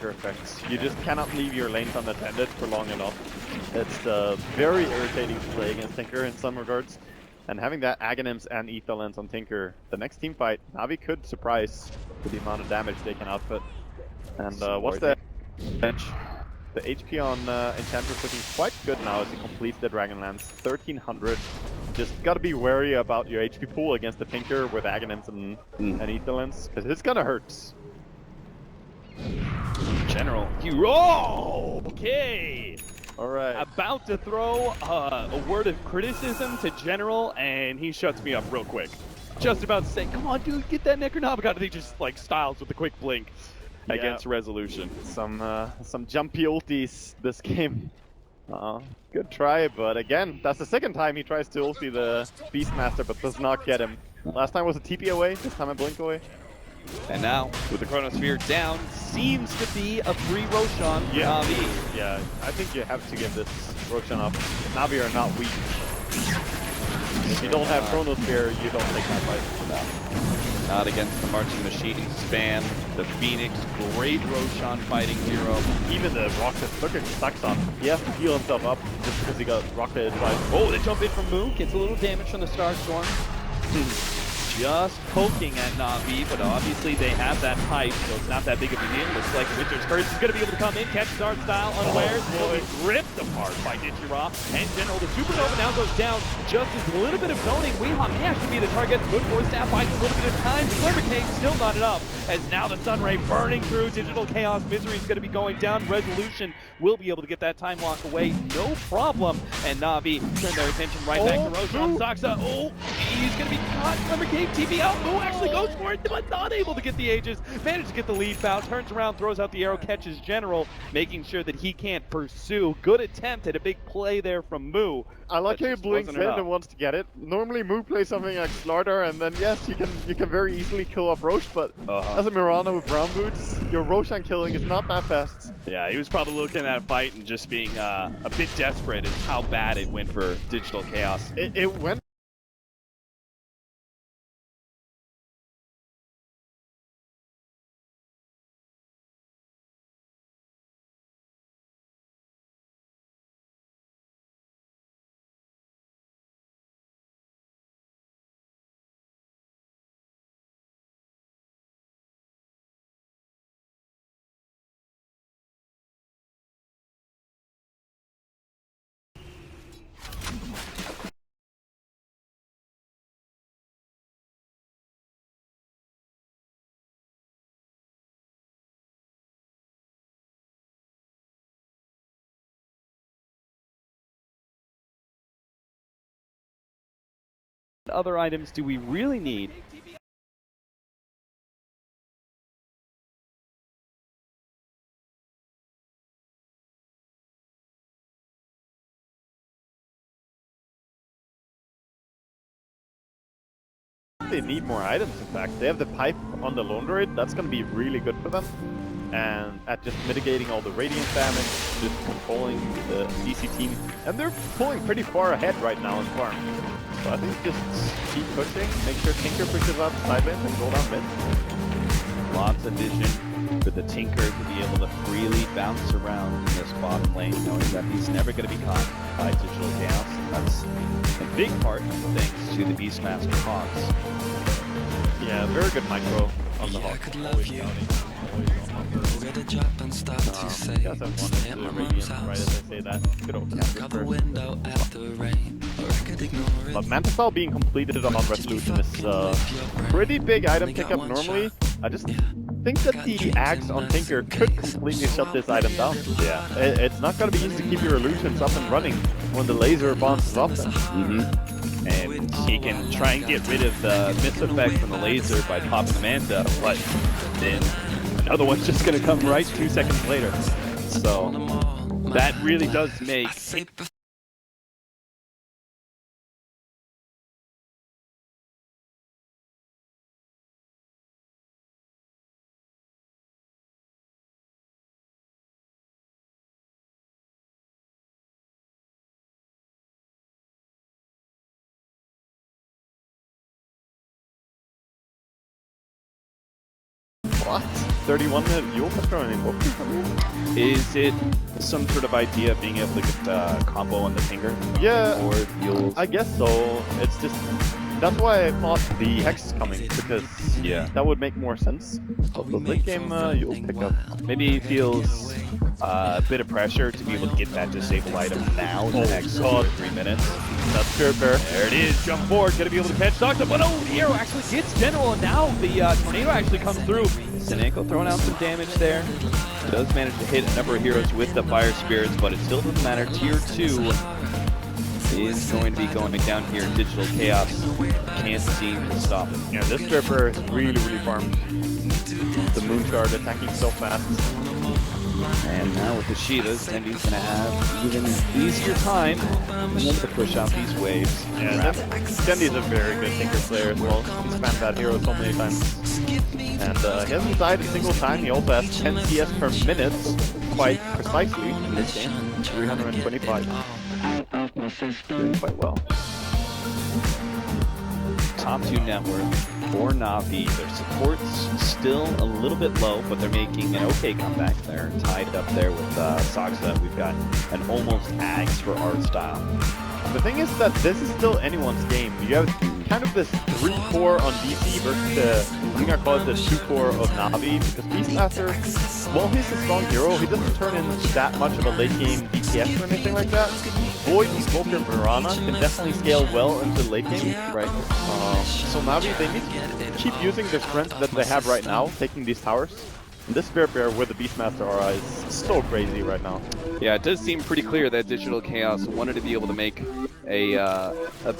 Tinker effects. You just cannot leave your lanes unattended for long enough. It's very irritating to play against Tinker in some regards. And having that Aghanims and Ether Lens on Tinker, the next team fight, Na'Vi could surprise with the amount of damage they can output. And what's the bench? The HP on Enchantress looking quite good now as he completes the Dragonlance. 1300. Just gotta be wary about your HP pool against the Tinker with Aghanims and Ether Lens, because it's gonna hurt. General, okay! Alright. About to throw a word of criticism to General, and he shuts me up real quick. Just about to say, come on dude, get that Necronomicon, and he just like styles with a quick blink against Resolution. Some jumpy ultis this game. Good try, but again, that's the second time he tries to ulti the Beastmaster, but does not get him. Last time was a TP away, this time a blink away. And now, with the Chronosphere down, seems to be a free Roshan for Na'Vi. Yeah, I think you have to give this Roshan up. Na'Vi are not weak. If you don't have Chronosphere, you don't take that fight. Not against the Marching Machine, Spam, the Phoenix, great Roshan fighting hero. Even the Rocket, look at Saxon. He has to heal himself up just because he got rocketed twice. Oh, they jump in from Moo, gets a little damage from the Starstorm. Just poking at Na'Vi, but obviously they have that pipe, so it's not that big of a deal. Looks like Winter's Curse is going to be able to come in, catch Art Style unawares, will be ripped apart by Nichira. And General, the Supernova now goes down. Just as a little bit of zoning, Weehaw may actually be the target. Good force staff buys a little bit of time. Glimmercade still not enough, as now the Sunray burning through. Digital Chaos Misery is going to be going down. Resolution will be able to get that time lock away, no problem. And Na'Vi turn their attention right back to Roshan. Saxa, he's going to be caught. Glimmercade TP out. Moo actually goes for it, but not able to get the Aegis. Managed to get the lead foul. Turns around, throws out the arrow, catches General, making sure that he can't pursue. Good attempt at a big play there from Moo. I like how he blinks in and wants to get it. Normally Moo plays something like Slardar, and then yes, you can very easily kill off Roche, but as a Mirana with brown boots, your Roshan killing is not that fast. Yeah, he was probably looking at a fight and just being a bit desperate at how bad it went for Digital Chaos. It went What other items do we really need? they need more items, in fact. They have the pipe on the Lone Droid, that's going to be really good for them. And at just mitigating all the radiant damage, just controlling the DC team. And they're pulling pretty far ahead right now in farm. So I think just keep pushing, make sure Tinker pushes up side lanes and go down mid. Lots of vision for the Tinker to be able to freely bounce around in this bottom lane, knowing that he's never going to be caught by Digital Chaos. And that's a big part thanks to the Beastmaster Hawks. Yeah, very good micro on the Hawks. Guess I'm one of the Radiant right as I say that. Good old But Manta Style being completed on Resolution is a pretty big item pickup normally. I just think that the Axe on Tinker could completely shut this item down. Yeah, it's not going to be easy to keep your illusions up and running when the laser bounces off them. And he can try and get rid of the miss effect from the laser by popping the Manta, but then another one's just going to come right 2 seconds later. So that really does make What? 31 Yule Patrol in both teams. Is it some sort of idea of being able to get combo on the finger? Yeah, Or Yule's? I guess so. It's just that's why I thought the Hex is coming, because that would make more sense. The late game you'll pick up. Maybe it feels a bit of pressure to be able to get that disable item now in the next 3 minutes. That's fair. There it is, jump forward, gonna be able to catch Doctor, but oh, the arrow actually gets General, and now the tornado actually comes through. Sinenko throwing out some damage there. Does manage to hit a number of heroes with the Fire Spirits, but it still doesn't matter. Tier 2 is going to be going down here. Digital Chaos can't seem to stop it. Yeah, this Stripper is really farmed. The Moonshard attacking so fast. And now with the Shivas, Zendy's going to have even easier time to push out these waves. Yeah, Zendy's a very good Tinker player as well. He's spammed that hero so many times. And he hasn't died a single time. He also has 10 CS per minute, quite precisely in this game. 325. Doing quite well. Top 2 network for Na'Vi. Their support's still a little bit low, but they're making an okay comeback there. Tied up there with Saksa. We've got an almost Ags for art style. The thing is that this is still anyone's game. You have kind of this 3-core on DC versus the, I think I call it the 2-core of Na'Vi, because Beastmaster, while he's a strong hero, he doesn't turn in that much of a late game DPS or anything like that. Void, Smoker, and Mirana can definitely scale well into late game. Right. So Na'Vi, they need to keep using the strength that they have right now, taking these towers. And this Bear with the Beastmaster aura is so crazy right now. Yeah, it does seem pretty clear that Digital Chaos wanted to be able to make a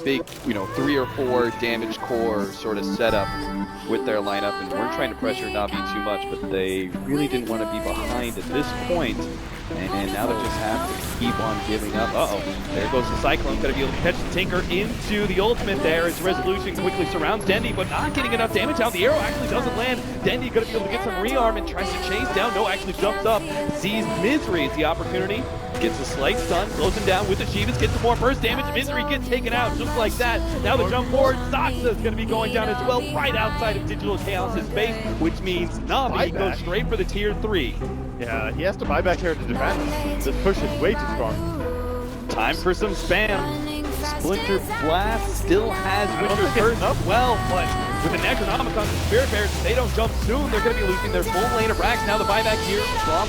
big, 3 or 4 damage core sort of setup with their lineup, and weren't trying to pressure Na'Vi too much, but they really didn't want to be behind at this point. And now they just have to keep on giving up. There goes the Cyclone. Gonna be able to catch the Tinker into the ultimate there as Resolution quickly surrounds Dendy, but not getting enough damage out. The arrow actually doesn't land. Dendy gonna be able to get some rearm and tries to chase down. No, actually jumps up. Sees Misery as the opportunity. Gets a slight stun, slows him down with the Shivas, gets some more burst damage. Misery gets taken out just like that. Now the jump forward. Saksa is gonna be going down as well, right outside of Digital Chaos' base, which means Na'Vi goes straight for the tier 3. Yeah, he has to buy back here to defend. This push is way too strong. Time for some spam. Splinter Blast still has Winter's Curse as well, but with the Necronomicon and Spirit Bears, if they don't jump soon, they're going to be losing their full lane of racks. Now the buyback here from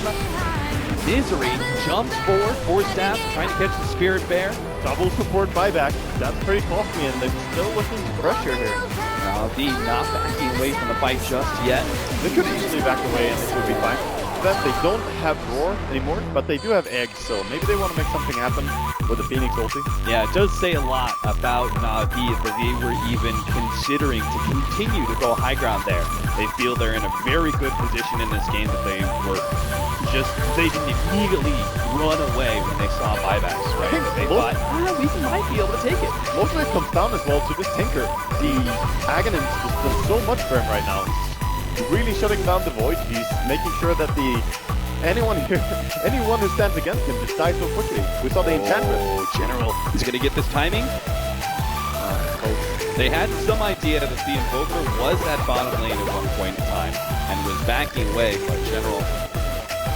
Misery jumps forward, force staff, trying to catch the Spirit Bear. Double support buyback. That's pretty costly, and they're still looking to pressure here. Na'Vi not backing away from the fight just yet. They could easily back away and it would be fine. That they don't have Roar anymore, but they do have Eggs, so maybe they want to make something happen with the Phoenix ulti. Yeah, it does say a lot about Na'Vi that they were even considering to continue to go high ground there. They feel they're in a very good position in this game, that they didn't immediately run away when they saw buybacks, right? They thought, we might be able to take it. Most of it comes down as well to this Tinker. The Aghanim's just does so much for him right now. Really shutting down the Void. He's making sure that anyone who stands against him just dies so quickly. We saw the enchantment. General is going to get this timing. They had some idea that the Invoker was at bottom lane at one point in time and was backing away, but General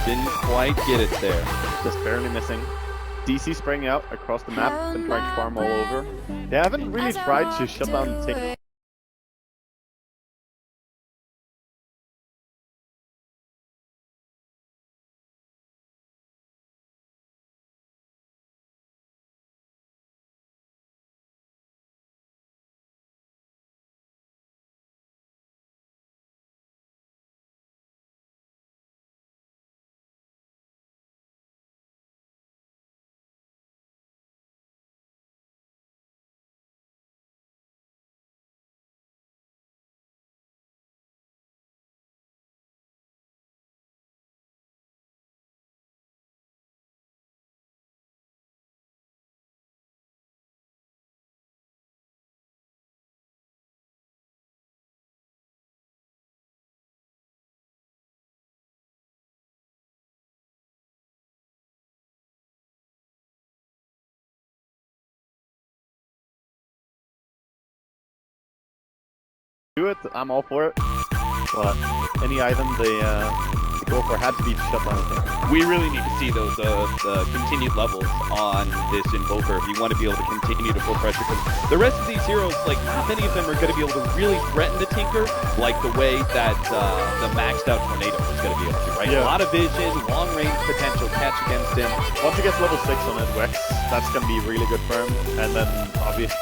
didn't quite get it there. Just barely missing. DC spraying out across the map and trying to farm all over. They haven't really tried to shut down the Tinker. Do it, I'm all for it. But any item they go for had to be shut down. We really need to see those continued levels on this Invoker if you want to be able to continue to put pressure. Because the rest of these heroes, like, not many of them are going to be able to really threaten the Tinker like the way that the maxed out Tornado is going to be able to, right? Yeah. A lot of vision, long range potential catch against him. Once he gets level 6 on his Wex, that's going to be really good for him. And then, obviously,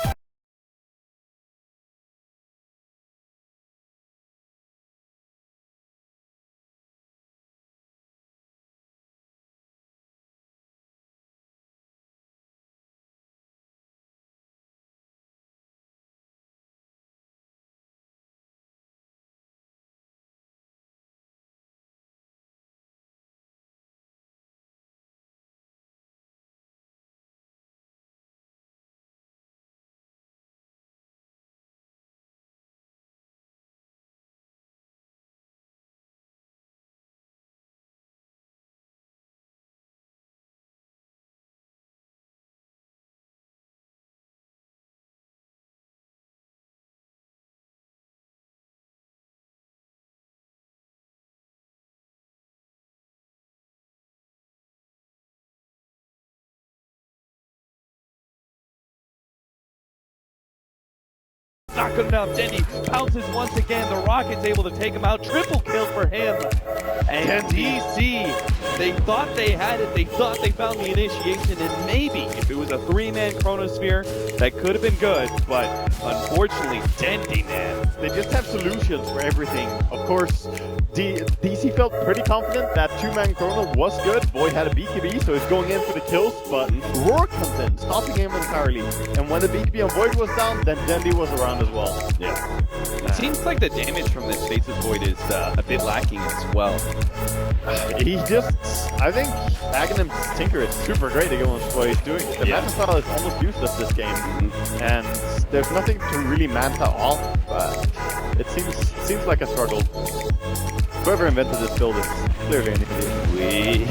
Not good enough. Dendy pounces once again. The Rocket's able to take him out. Triple kill for him. And DC, they thought they had it. They thought they found the initiation. And maybe if it was a 3-man Chronosphere, that could have been good. But unfortunately, Dendy, man, they just have solutions for everything. Of course, DC felt pretty confident that 2-man Chrono was good. Void had a BKB, so he's going in for the kills. But Roar comes in, stopping him entirely. And when the BKB on Void was down, then Dendy was around as well. yeah. It seems like the damage from this Faces Void is a bit lacking as well. He just, I think Aghanim's Tinker is super great against what he's doing. The Manta style is almost useless this game, and there's nothing to really Manta off. It seems like a struggle. Whoever invented this build is clearly an idiot.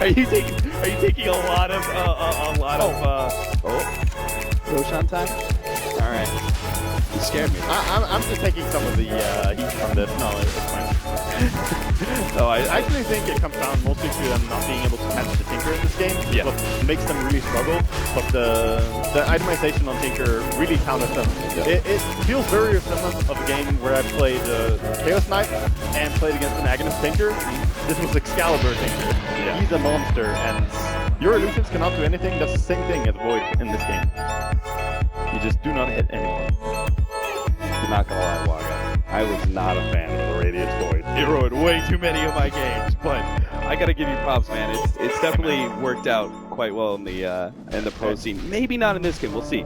Are you taking a lot of Roshan time? All right. You scared me. I'm just taking some of the heat from this. No, it's fine. Oh, I actually think it comes down mostly to them not being able to catch the Tinker in this game. Yeah. What makes them really struggle. But the itemization on Tinker really counters them. Yeah. It feels very similar of a game where I played Chaos Knight and played against an Aghanim Tinker. This was Excalibur Tinker. Yeah. He's a monster, and your illusions cannot do anything. That's the same thing as Void in this game. You just do not hit anyone. I'm not gonna lie, Waga. I was not a fan of the Radiant Void. It ruined way too many of my games, but I gotta give you props, man. It's definitely worked out quite well in the pro scene. Maybe not in this game. We'll see.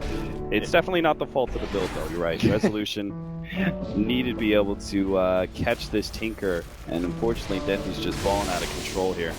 It's definitely not the fault of the build, though. You're right. Resolution needed to be able to catch this Tinker, and unfortunately, Dendy's just falling out of control here.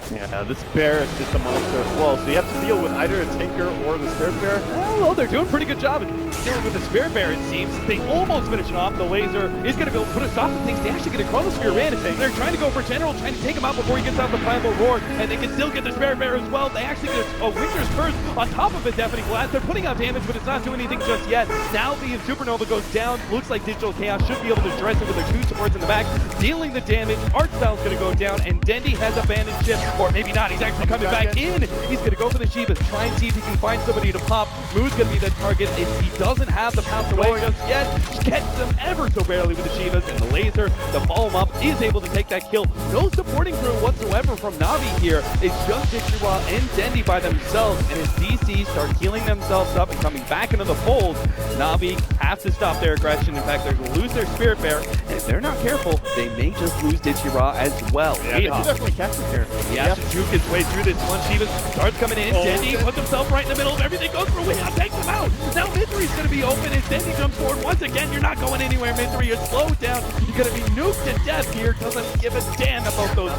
Yeah, this bear is just a monster as well, so you have to deal with either a Tinker or the Spirit Bear. Well, they're doing a pretty good job of dealing with the Spirit Bear, it seems. They almost finish it off. The laser is going to be able to put a stop to things. They actually get a Chronosphere in. They're trying to go for General, trying to take him out before he gets out the Primal Roar, and they can still get the Spirit Bear as well. They actually get a Winter's Curse on top of a Deafening Blast. They're putting out damage, but it's not doing anything just yet. Now the Supernova goes down. Looks like Digital Chaos should be able to address it with their 2 supports in the back, dealing the damage. Art Style's going to go down, and Dendy has abandoned ship, or maybe not. He's actually coming back in. He's going to go for the Shivas, try and see if he can find somebody to pop. Moo's going to be the target. If he doesn't have the pounce away just yet, catches them ever so barely with the Shivas, and the laser to follow him up is able to take that kill. No supporting crew whatsoever from Navi here. It's just Ichirwa and Dendy by themselves, and as DC start healing themselves up and coming back into the fold, Navi have to stop their aggression. In fact, they're going to lose their Spirit Bear, and if they're not careful, they may just lose Ichirwa as well. Yeah, they can definitely catch him here. He has to juke his way through this one. Shivas starts coming in. Dendy puts himself right in the middle of everything. Goes for a win. Takes him out. Now Misery's going to be open as Dendy jumps forward. Once again, you're not going anywhere, Misery. You're slowed down. You're going to be nuked to death here. Doesn't give a damn about those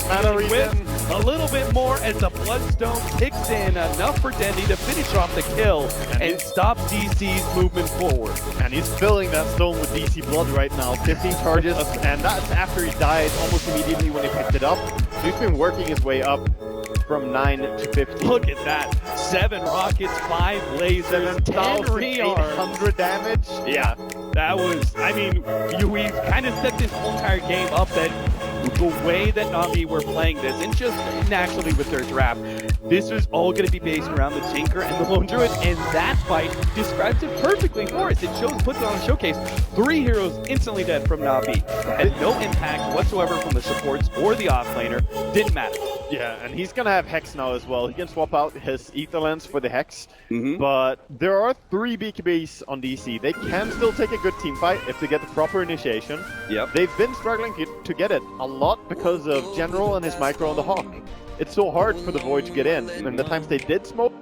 whips. A little bit more as the Bloodstone kicks in. Enough for Dendy to finish off the kill and stop DC's movement forward. And he's filling that stone with DC blood right now. 15 charges, and that's after he died almost immediately when he picked it up. So he's been working his way up. from 9 to 15. Look at that. 7 rockets, 5 lasers, 10 rearms. 7,800 damage. Yeah, that was, I mean, we kind of set this whole entire game up that the way that Na'Vi were playing this, and just naturally with their draft, this was all going to be based around the Tinker and the Lone Druid, and that fight describes it perfectly for us. It puts it on the showcase. 3 heroes instantly dead from Na'Vi. Had no impact whatsoever from the supports or the offlaner. Didn't matter. Yeah, and he's gonna have Hex now as well. He can swap out his Ether Lens for the Hex, but there are 3 BKBs on DC. They can still take a good team fight if they get the proper initiation. Yep. They've been struggling to get it a lot because of General and his micro on the Hawk. It's so hard for the Void to get in, and the times they did smoke,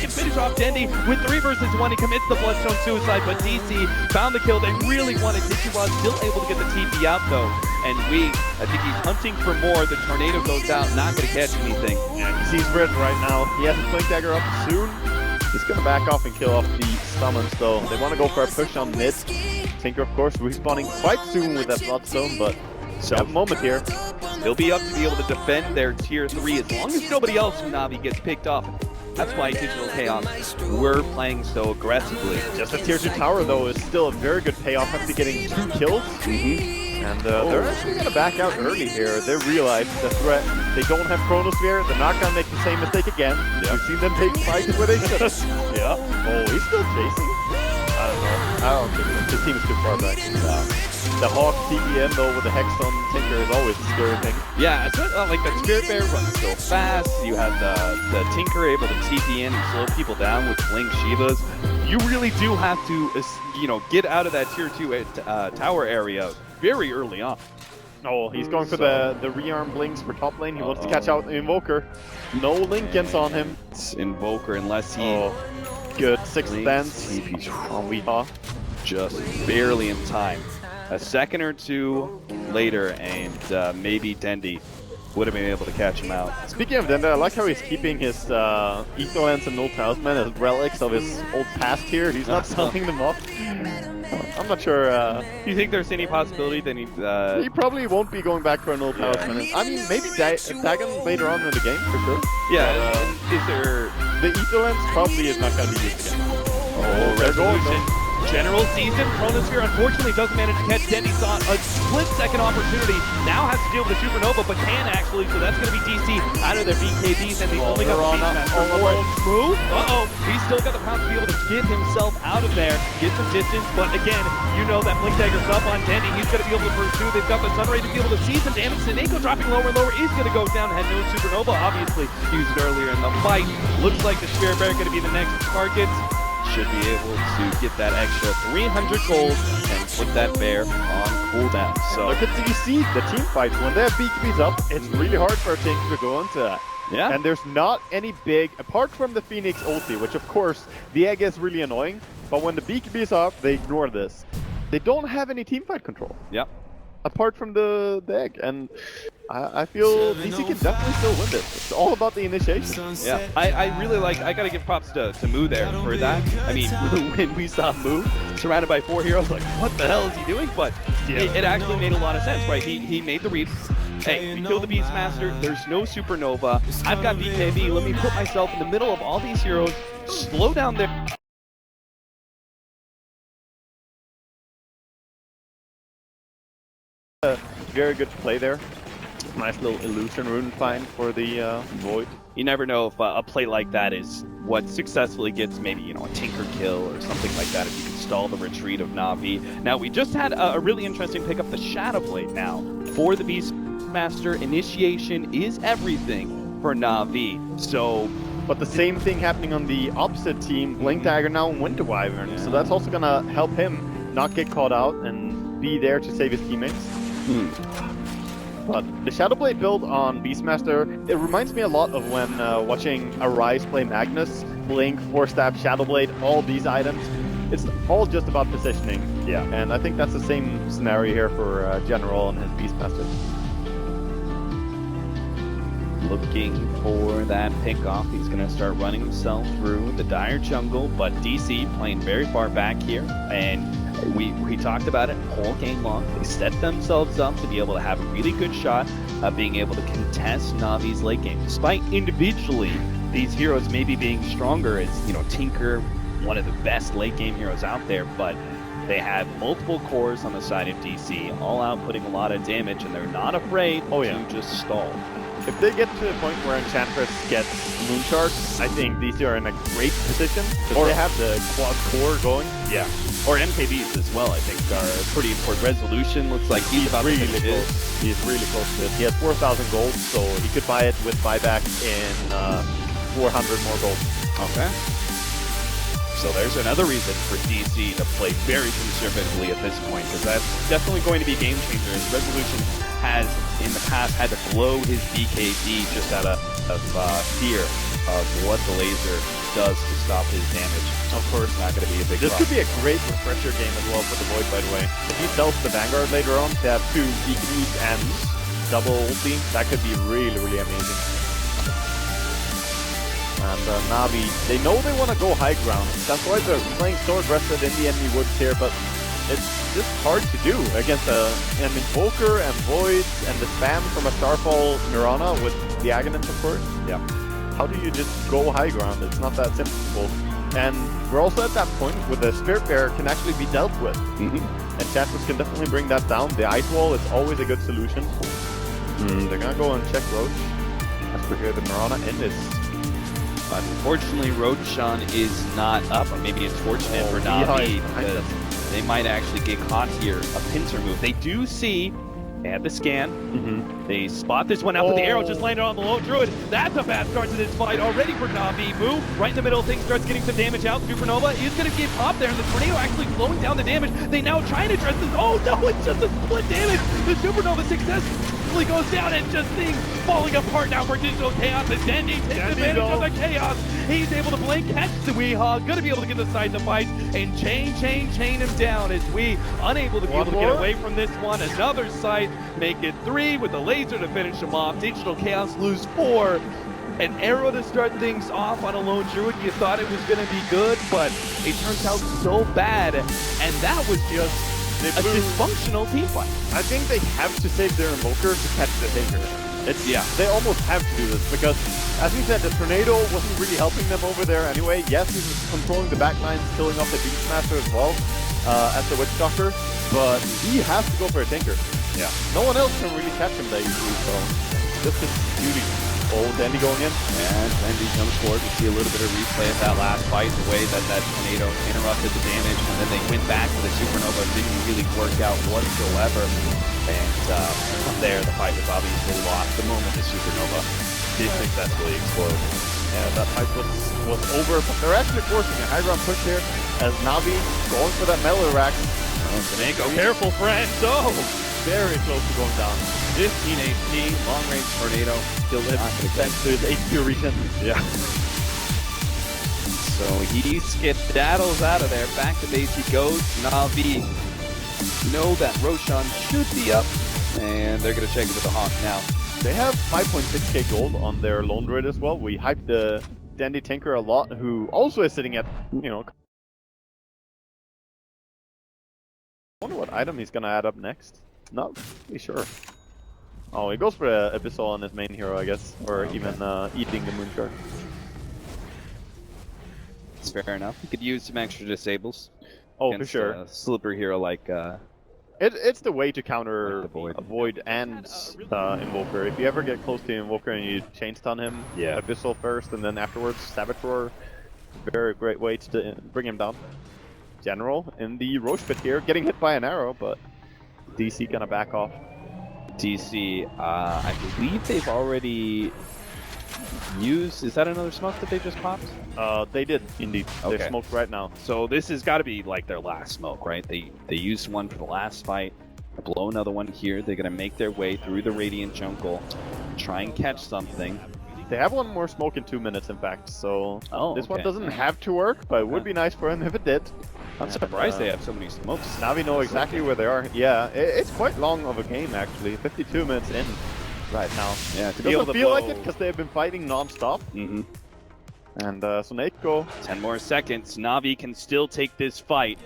Finish off Dendy with 3 versus 1. He commits the Bloodstone Suicide, but DC found the kill. They really wanted. Digi was still able to get the TP out though. And I think he's hunting for more. The Tornado goes out, not going to catch anything. Yeah, he sees red right now. He has his Blink Dagger up soon. He's going to back off and kill off the summons though. They want to go for a push on mid. Tinker, of course, respawning quite soon with that Bloodstone, but so have a moment here. They'll be up to be able to defend their tier 3 as long as nobody else from Na'Vi gets picked off. That's why Digital Chaos were playing so aggressively. Just a tier 2 tower though is still a very good payoff after getting 2 kills. And they're actually going to back out early here. They realize the threat. They don't have Chronosphere. They're not going to make the same mistake again. We've seen them take fights where they should have. Oh, he's still chasing. I don't know. I don't think his team is too far back. The Hawk TPM though with the Hex on Tinker is always a scary thing. Yeah, it's like that Spirit Bear runs so fast. You have the Tinker able to TP in and slow people down with Blink Shivas. You really do have to, get out of that tier 2 tower area very early on. Oh, he's going for the rearm blinks for top lane. He wants to catch out the Invoker. No Lincolns on him. It's Invoker unless he... good. 6th Dance on Weehaw. Just barely in time. A second or 2 later, and maybe Dendy would have been able to catch him out. Speaking of Dendy, I like how he's keeping his Ether Lens and Null Talisman as relics of his old past here. He's not selling them off. I'm not sure. Do you think there's any possibility that he probably won't be going back for an Null Talisman. I mean, maybe Dagon later on in the game, for sure. Yeah, is there... The Ether Lens probably is not going to be used again. Oh, Resolution. General sees him. Chronosphere unfortunately doesn't manage to catch Dendy. Saw a split-second opportunity. Now has to deal with a Supernova, but can actually. So that's going to be DC out of their BKBs, and they only got the Beastmaster for it. Move. He's still got the pound to be able to get himself out of there, get some distance. But again, you know that Blink Dagger's up on Dendy. He's going to be able to pursue. They've got the Sunray to be able to see some damage. Seneko dropping lower and lower is going to go down. Had no Supernova, obviously used it earlier in the fight. Looks like the Spirit Bear going to be the next target. Should be able to get that extra 300 gold and put that bear on cooldown. So look at DC, the team fights. When they have BKBs up, it's really hard for a Tinker to go into that. Yeah. And there's not any big, apart from the Phoenix ulti, which of course, the egg is really annoying, but when the BKBs are up, they ignore this. They don't have any team fight control. Yep. Apart from the egg, and I feel DC can definitely still win this. It's all about the initiation. Yeah, I really like, I gotta give props to Moo there for that. I mean, when we saw Moo surrounded by 4 heroes, like, what the hell is he doing? But it actually made a lot of sense, right? He made the read. Hey, we killed the Beastmaster, there's no Supernova, I've got BKB, let me put myself in the middle of all these heroes, slow down their... Very good play there. Nice little illusion rune find for the Void. You never know if a play like that is what successfully gets maybe, a Tinker kill or something like that if you can stall the retreat of Na'Vi. Now, we just had a really interesting pickup, the Shadow Blade now. For the Beastmaster, initiation is everything for Na'Vi. So... But the same thing happening on the opposite team, Blink Dagger now in Winter Wyvern. So that's also going to help him not get caught out and be there to save his teammates. But the Shadowblade build on Beastmaster, it reminds me a lot of when watching Arise play Magnus, Blink, 4-Stab, Shadowblade, all these items. It's all just about positioning. Yeah. And I think that's the same scenario here for General and his Beastmaster. Looking for that pickoff. He's going to start running himself through the dire jungle, but DC playing very far back here. And we talked about it whole game long. They set themselves up to be able to have a really good shot of being able to contest Navi's late game. Despite individually these heroes maybe being stronger, as you know, Tinker, one of the best late game heroes out there, but they have multiple cores on the side of DC, all out putting a lot of damage, and they're not afraid to just stall. If they get to the point where Enchantress gets Moonshard, I think DC are in a great position, because they have the quad core going. Yeah. Or MKBs as well, I think, are pretty important. Resolution looks like he's about really to close. He's really close to it. He has 4,000 gold, so he could buy it with buyback in 400 more gold. Okay. So there's another reason for DC to play very conservatively at this point, because that's definitely going to be a game changer. As Resolution has in the past had to blow his BKB just out of fear of what the laser does to stop his damage. Of course, not going to be a big This problem. could be a great refresher game as well for the Void, by the way. If he sells the Vanguard later on to have 2 BKBs and double ulti, that could be really, really amazing. And Navi, they know they want to go high ground. That's why they're playing so aggressive in the enemy woods here, but it's just hard to do against an Invoker and Voids and the spam from a Starfall Mirana with the Aghanim's, of course. Yeah. How do you just go high ground? It's not that simple. And we're also at that point where the Spirit Bearer can actually be dealt with. And Enchantress can definitely bring that down. The Ice Wall is always a good solution. They're gonna go and check Roach. As per here, the Mirana in this. But unfortunately, Roshan is not up, or maybe it's fortunate for Navi, because they might actually get caught here. A pincer move. They do see, they have the scan, they spot this one out, but the arrow just landed on the lone druid. That's a bad start to this fight already for Navi. Move right in the middle of things, starts getting some damage out. Supernova is going to get popped there, and the tornado actually slowing down the damage. They now try to address this. Oh no, it's just a split damage. The Supernova successfully goes down, and just things falling apart now for Digital Chaos. As Dandy takes advantage of the chaos. He's able to blink, catch the Weehawk, going to be able to get the side of the fight, and chain him down as we unable to be able to get away from this one. Another side, make it 3 with the laser to finish him off. Digital Chaos lose 4. An arrow to start things off on a lone druid. You thought it was going to be good, but it turns out so bad, and that was just a dysfunctional team fight. I think they have to save their Invoker to catch the Tinker. They almost have to do this, because as we said, the Tornado wasn't really helping them over there anyway. Yes, he was controlling the backlines, killing off the Beastmaster as well as the Witch Doctor, but he has to go for a Tinker. Yeah. No one else can really catch him there usually, so this is beauty. Oh, Dandy going in. And Dandy comes forward. We see a little bit of replay of that last fight, the way that Tornado interrupted the damage, and then they went back to the Supernova. Didn't really work out whatsoever. And from there, the fight was obviously lost the moment the Supernova did successfully explode. Yeah, that fight was over, but they're actually forcing a high ground push here as Navi going for that melee rack. Oh, Danko, careful, friend. Oh, very close to going down. 15 HP, long range tornado. Still lives thanks to his HP regen. Yeah. So he skedaddles out of there. Back to base he goes. Navi know that Roshan should be up, and they're going to check it with the Hawk now. They have 5.6k gold on their Lone Druid as well. We hyped the Dandy Tinker a lot, who also is sitting at, you know... I wonder what item he's going to add up next. Not really sure. Oh, he goes for the Abyssal on his main hero, I guess. Or even eating the Moonshard. It's fair enough. You could use some extra disables. Oh, for sure. A slipper hero like... It's the way to counter like a Void and Invoker. If you ever get close to Invoker and you chain stun him, Abyssal first and then afterwards Saboteur, very great way to bring him down. General in the Roche pit here, getting hit by an arrow, but DC gonna back off. DC, I believe they've already use, is that another smoke that they just popped? They did, indeed. Okay. They're smoked right now. So this has got to be like their last smoke, right? They used one for the last fight, blow another one here. They're going to make their way through the Radiant jungle, try and catch something. They have one more smoke in 2 minutes, in fact, so this one okay. doesn't have to work, but it would be nice for him if it did. I'm surprised they have so many smokes. Navi know exactly where they are. Yeah, it's quite long of a game, actually. 52 minutes in right now. Yeah, It doesn't feel like it because they've been fighting non-stop. Mm-hmm. And so Nateco. 10 more seconds. Navi can still take this fight.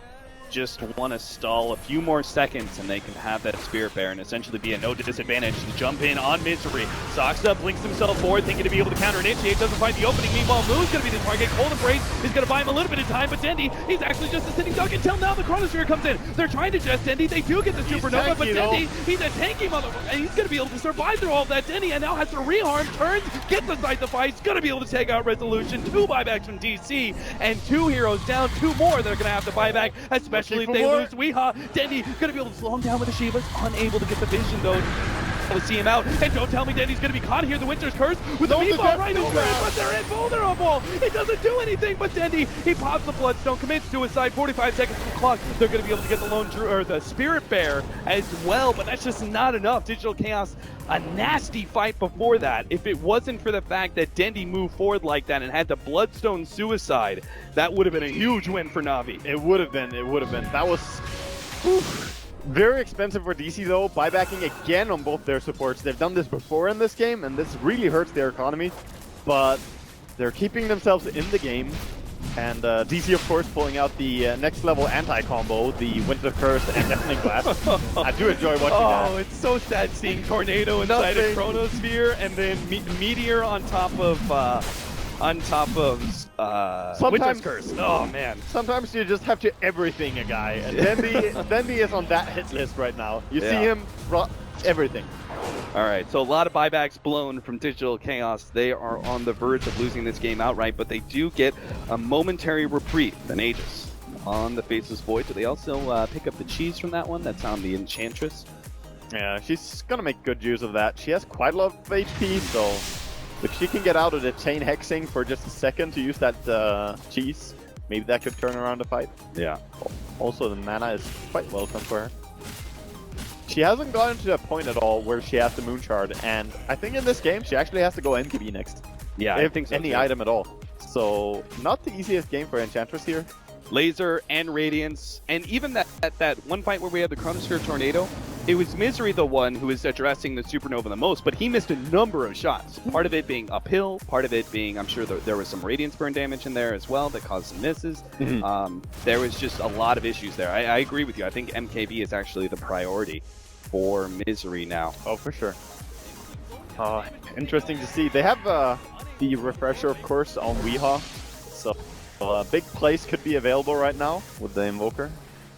Just want to stall a few more seconds and they can have that Spirit Bear and essentially be a no disadvantage to jump in on Misery. Socks up, blinks himself forward, thinking to be able to counter-initiate, doesn't find the opening. Meanwhile, Moo's going to be the target. Cold Embrace is going to buy him a little bit of time, but Dendi, he's actually just a sitting duck until now the Chronosphere comes in. They're trying to just Dendi. They do get the Supernova, but Dendi, he's a tanky motherfucker, and he's going to be able to survive through all of that. Dendi and now has to rearm, turns, gets inside the fight. He's going to be able to take out Resolution. 2 buybacks from DC, and 2 heroes down. 2 more they're going to have to buy back, especially if they lose Weehaw. Dendi gonna be able to slow him down with the Shivas, unable to get the vision though. To see him out, and don't tell me Dendi's gonna be caught here. The Winter's Curse with the meatball right over it, but they're invulnerable. It doesn't do anything, but Dendi, he pops the Bloodstone, commits suicide. 45 seconds to the clock. They're gonna be able to get the Lone Druid or the Spirit Bear as well, but that's just not enough. Digital Chaos, a nasty fight before that. If it wasn't for the fact that Dendi moved forward like that and had the Bloodstone suicide, that would have been a huge win for Navi. It would have been. It would have been. That was very expensive for DC though. Buybacking again on both their supports. They've done this before in this game, and this really hurts their economy. But they're keeping themselves in the game. And DC, of course, pulling out the next level anti-combo, the Winter Curse and Deafening Blast. I do enjoy watching that. Oh, it's so sad seeing Tornado inside a Chronosphere and then Meteor on top of Winter's Curse. Oh man. Sometimes you just have to everything a guy, and Dendi is on that hit list right now. You see him everything. All right, so a lot of buybacks blown from Digital Chaos. They are on the verge of losing this game outright, but they do get a momentary reprieve. An Aegis on the Faceless Void. Do they also pick up the cheese from that one? That's on the Enchantress. Yeah, she's gonna make good use of that. She has quite a lot of HP, so if she can get out of the chain hexing for just a second to use that cheese, maybe that could turn around the fight. Yeah. Also, the mana is quite welcome for her. She hasn't gotten to that point at all where she has the Moon Shard, and I think in this game she actually has to go MKB next. Yeah, if I think so any too. item at all. So, not the easiest game for Enchantress here. Laser and Radiance, and even that one fight where we had the Chronosphere Tornado, it was Misery the one who was addressing the Supernova the most, but he missed a number of shots. Part of it being uphill, part of it being, I'm sure there was some Radiance burn damage in there as well that caused some misses. There was just a lot of issues there. I agree with you. I think MKB is actually the priority for Misery now. Oh, for sure. Interesting to see. They have the refresher, of course, on Weehaw, so a big place could be available right now with the Invoker.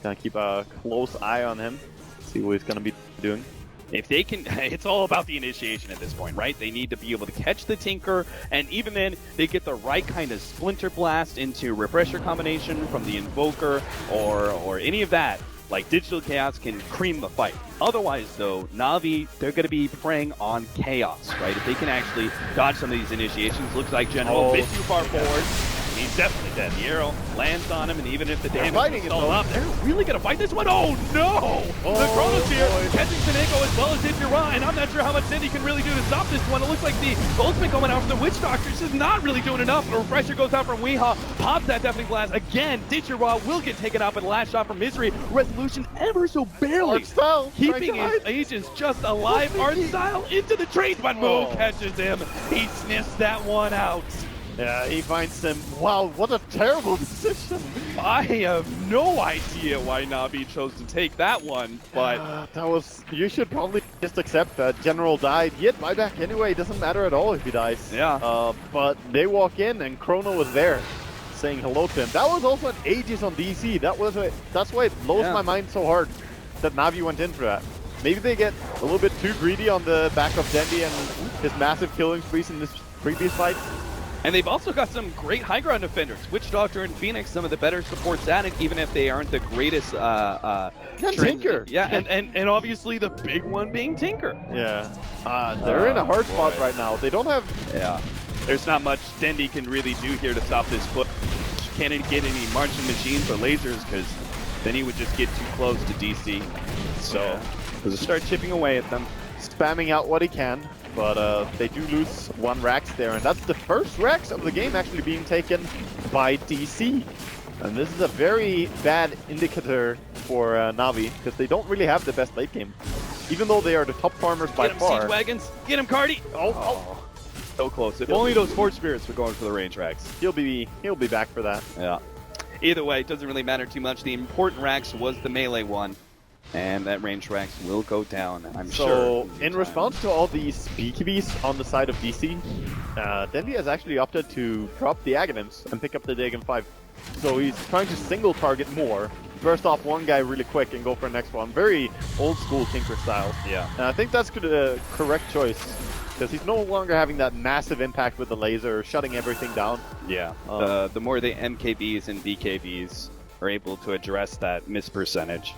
Gonna keep a close eye on him, see what he's gonna be doing. If they can, it's all about the initiation at this point, right? They need to be able to catch the Tinker, and even then, they get the right kind of Splinter Blast into Refresher combination from the Invoker or any of that. Like, Digital Chaos can cream the fight. Otherwise, though, Navi, they're going to be preying on Chaos, right? If they can actually dodge some of these initiations, looks like General a bit too far forward. He's definitely dead. The arrow lands on him, and even if the damage is all up, they're really going to fight this one. Oh, no! The Chronosphere catching Senego as well as Ifura, and I'm not sure how much Cindy can really do to stop this one. It looks like the ultimate going out from the Witch Doctor is just not really doing enough. A refresher goes out from Weehaw, pops that Deafening Blast. Again, Ifura will get taken out by the last shot from Misery. Resolution ever so barely keeping his agents just alive. Art Style into the trade, but Mo catches him. He sniffs that one out. Yeah, he finds him. Wow, what a terrible decision. I have no idea why Navi chose to take that one, but that was. You should probably just accept that General died. He had buyback anyway. It doesn't matter at all if he dies. Yeah. But they walk in and Chrono was there, saying hello to him. That was also an Aegis on DC. That's why it blows my mind so hard that Navi went in for that. Maybe they get a little bit too greedy on the back of Dendi and his massive killing sprees in this previous fight. And they've also got some great high ground defenders. Witch Doctor and Phoenix, some of the better supports at it, even if they aren't the greatest. Tinker. Yeah, and obviously the big one being Tinker. Yeah. They're in a hard spot right now. They don't have There's not much Dendy can really do here to stop this push. Can't get any marching machines or lasers because then he would just get too close to DC. So he'll just start chipping away at them. Spamming out what he can, but they do lose one Rax there, and that's the first Rax of the game actually being taken by DC. And this is a very bad indicator for Na'Vi, because they don't really have the best late game. Even though they are the top farmers by Get him, far. Siege Wagons! Get him, Cardi! Oh. So close. If only those Force Spirits were going for the range racks. He'll be back for that. Yeah. Either way, it doesn't really matter too much. The important racks was the melee one, and that range racks will go down, I'm sure. So, in response to all these BKBs on the side of DC, Dendy has actually opted to drop the Aghanims and pick up the Dagon 5. So he's trying to single target more, burst off one guy really quick and go for the next one. Very old school Tinker style. Yeah. And I think that's the correct choice, because he's no longer having that massive impact with the laser, shutting everything down. Yeah. The more the MKBs and BKBs are able to address that miss percentage.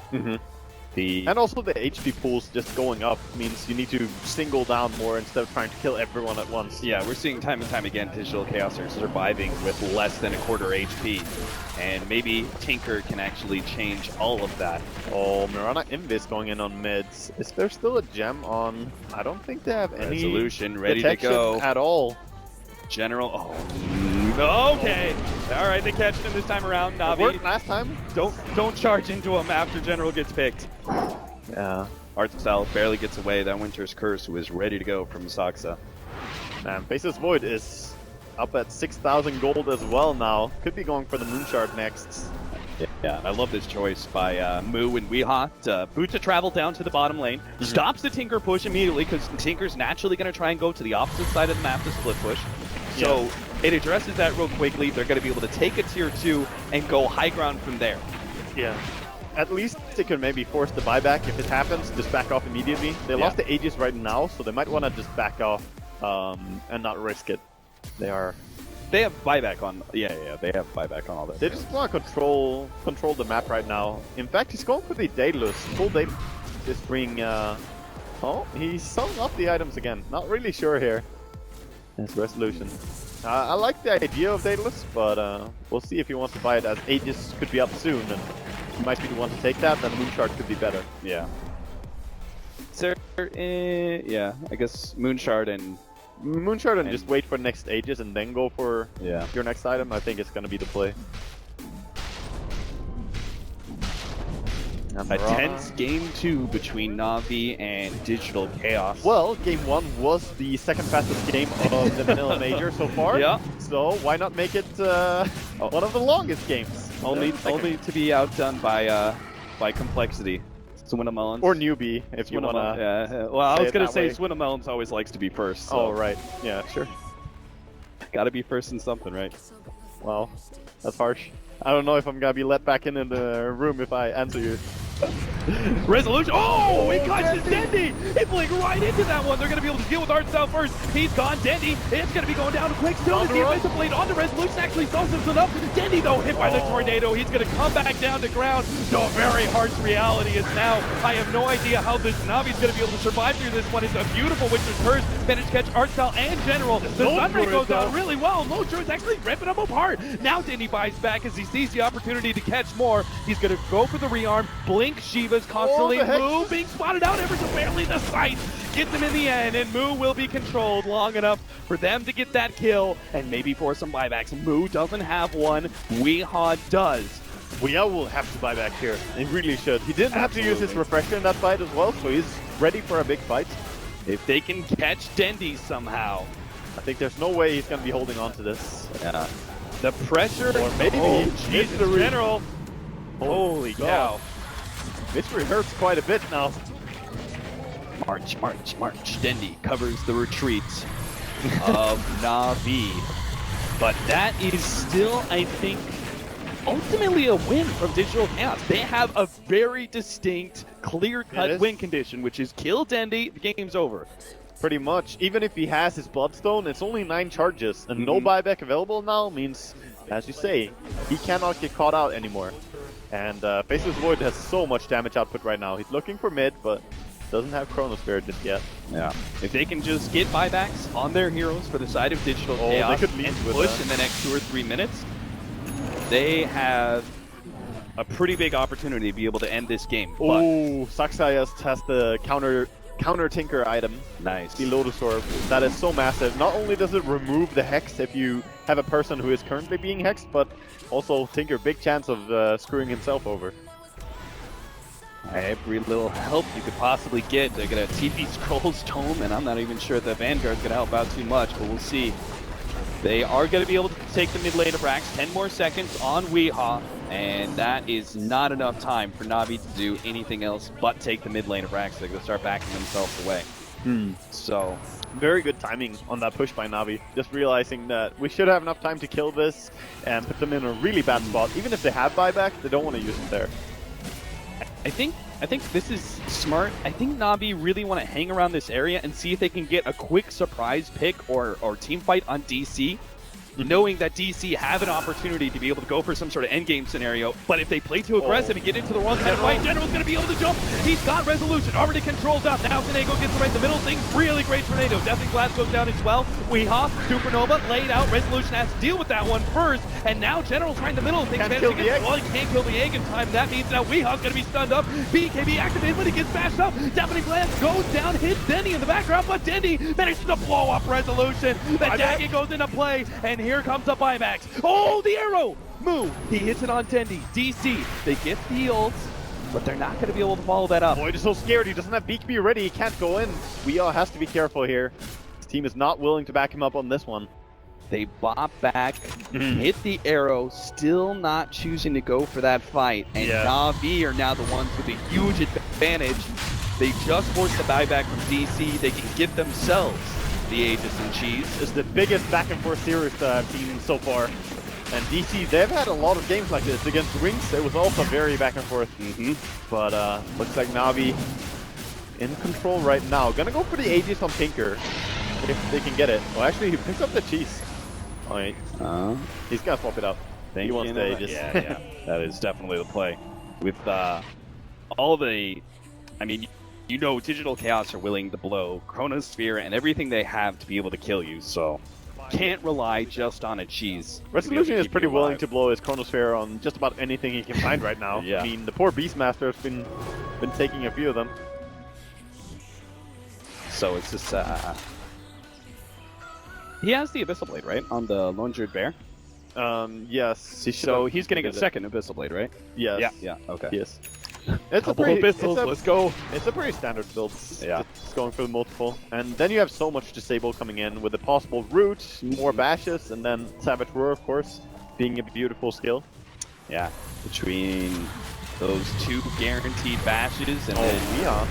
And also the HP pools just going up means you need to single down more instead of trying to kill everyone at once. Yeah, we're seeing time and time again Digital Chaos are surviving with less than a quarter HP. And maybe Tinker can actually change all of that. Oh, Mirana Invis going in on mids. Is there still a gem on? I don't think they have any Resolution ready to go at all. General. Oh, okay. All right, they catch him this time around. Na'Vi. It worked last time. Don't charge into him after General gets picked. Yeah. Art Style barely gets away. That Winter's Curse was ready to go from Saxa. Man, Faceless Void is up at 6,000 gold as well now. Could be going for the Moonshard next. Yeah, I love this choice by Moo and Weehaw. Boot to travel down to the bottom lane. Stops the Tinker push immediately because Tinker's naturally going to try and go to the opposite side of the map to split push. So it addresses that real quickly. They're going to be able to take a tier 2 and go high ground from there. Yeah. At least they could maybe force the buyback if it happens, just back off immediately. They lost the Aegis right now, so they might want to just back off and not risk it. They have buyback on. Yeah, they have buyback on all that. They just want to control the map right now. In fact, he's going for the Daedalus. Full Daedalus. Just bring. Oh, he's selling off the items again. Not really sure here. His resolution. I like the idea of Daedalus, but we'll see if he wants to buy it, as Aegis could be up soon, and he might be the one to take that. Then Moonshard could be better. Yeah. So, yeah, I guess Moonshard and just wait for next Aegis and then go for your next item. I think it's going to be the play. A tense game 2 between Na'Vi and Digital Chaos. Well, game 1 was the second fastest game of the Manila Major so far. Yeah. So why not make it one of the longest games? Only to be outdone by complexity. Swinamelons. Or newbie, if you want to. Yeah. Well, I was going to say Swinamelons always likes to be first. So. Oh, right. Yeah, sure. Got to be first in something, right? Well, that's harsh. I don't know if I'm going to be let back in the room if I answer you. Resolution. Oh, he catches Dendy. He blinked right into that one. They're going to be able to deal with Art Style first. He's gone. Dendy. It's going to be going down quick. Still to the offensive blade on the Resolution. Actually sells himself up. Dendy, though, hit by the tornado. He's going to come back down to ground. The very harsh reality is now. I have no idea how this Na'Vi's going to be able to survive through this one. It's a beautiful Winter's Curse. Managed to catch Art Style and General. The Sunray goes down really well. Lodro is actually ripping them apart. Now Dendy buys back as he sees the opportunity to catch more. He's going to go for the rearm. Blink Shiva's constantly. Moo being spotted out ever so barely. The sight gets him in the end, and Moo will be controlled long enough for them to get that kill and maybe for some buybacks. Moo doesn't have one. Weehaw does. Weehaw will have to buy back here. He really should. He didn't have to use his refresher in that fight as well, so he's ready for a big fight. If they can catch Dendy somehow. I think there's no way he's going to be holding on to this. Yeah. The pressure. Or maybe Jesus, General. Holy cow. Mystery hurts quite a bit now. March. Dendy covers the retreat of Na'Vi. But that is still, I think, ultimately a win from Digital Chaos. They have a very distinct, clear-cut win condition, which is kill Dendy, the game's over. Pretty much. Even if he has his Bloodstone, it's only 9 charges, and no buyback available now means, as you say, he cannot get caught out anymore. And Faceless Void has so much damage output right now. He's looking for mid, but doesn't have Chronosphere just yet. Yeah. If they can just get buybacks on their heroes for the side of Digital Chaos they could lead and with push that. in the next 2 or 3 minutes, they have a pretty big opportunity to be able to end this game. Oh, Saxayas has the counter Tinker item. Nice. The Lotus Orb. That is so massive. Not only does it remove the Hex if you have a person who is currently being hexed, but also Tinker, big chance of screwing himself over. Every little help you could possibly get. They're going to TP Scrolls Tome, and I'm not even sure the Vanguard's going to help out too much, but we'll see. They are going to be able to take the mid lane of Rax. 10 more seconds on Weehaw, and that is not enough time for Na'Vi to do anything else but take the mid lane of Rax. They're going to start backing themselves away. So, very good timing on that push by Na'Vi. Just realizing that we should have enough time to kill this and put them in a really bad spot. Even if they have buyback, they don't want to use it there. I think this is smart. I think Na'Vi really want to hang around this area and see if they can get a quick surprise pick or team fight on DC, knowing that DC have an opportunity to be able to go for some sort of endgame scenario. But if they play too aggressive and get into the wrong kind of fight, General's going to be able to jump. He's got Resolution already controlled up. Now Senego gets right in the middle. Things really great for Tornado. Deathly Blast goes down as well. Weehaw, Supernova, laid out. Resolution has to deal with that one first. And now General's right in the middle. Things Can't kill the egg. Well, he can't kill the egg in time. That means now Weehaw's going to be stunned up. BKB activated, but he gets bashed up. Deafening Blast goes down, hits Dendy in the background, but Dendy manages to blow up Resolution. The Daggett goes into play, and here comes the buyback. Oh, the arrow! Move! He hits it on Dendy. DC, they get the ults, but they're not going to be able to follow that up. Void is so scared. He doesn't have BKB ready. He can't go in. Weehaw has to be careful here. His team is not willing to back him up on this one. They bop back, hit the arrow, still not choosing to go for that fight. And Na'Vi are now the ones with a huge advantage. They just forced the buyback from DC. They can get themselves the Aegis and Cheese. It's the biggest back and forth series that I've seen so far. And DC, they've had a lot of games like this. Against Wings, it was also very back and forth. But looks like Na'Vi in control right now. Gonna go for the Aegis on Tinker if they can get it. Well, actually, he picks up the Cheese. Alright. He's gonna swap it up. He wants the Aegis. Yeah, that is definitely the play. With all the, I mean, you know, Digital Chaos are willing to blow Chronosphere and everything they have to be able to kill you, so can't rely just on a Cheese. Resolution is pretty willing to blow his Chronosphere on just about anything he can find right now. I mean, the poor Beastmaster has been taking a few of them. So it's just, he has the Abyssal Blade, right? On the Lone Druid Bear? Yes. So he's going to get second Abyssal Blade, right? Yes. Yeah, okay. Yes. It's Let's go. It's a pretty standard build. Yeah. It's going for the multiple. And then you have so much Disable coming in with a possible Root, more Bashes, and then Savage Roar, of course, being a beautiful skill. Yeah. Between those two guaranteed Bashes and then... Weehaw.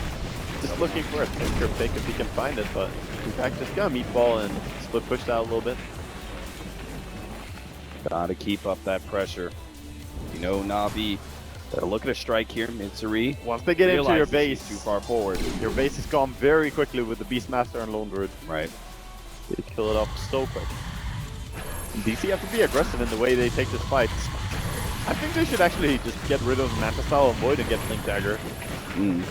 Just looking for a Tinker pick if he can find it, but in fact, just gonna Meatball and split push that a little bit. Gotta keep up that pressure. You know, Na'Vi, they're looking to strike here. Mitsuri. Once they get into your base, too far forward. Your base is gone very quickly with the Beastmaster and Lone Druid. Right. They kill it off so quick. And DC have to be aggressive in the way they take this fight. I think they should actually just get rid of Manta Style and Void and get Blink Dagger.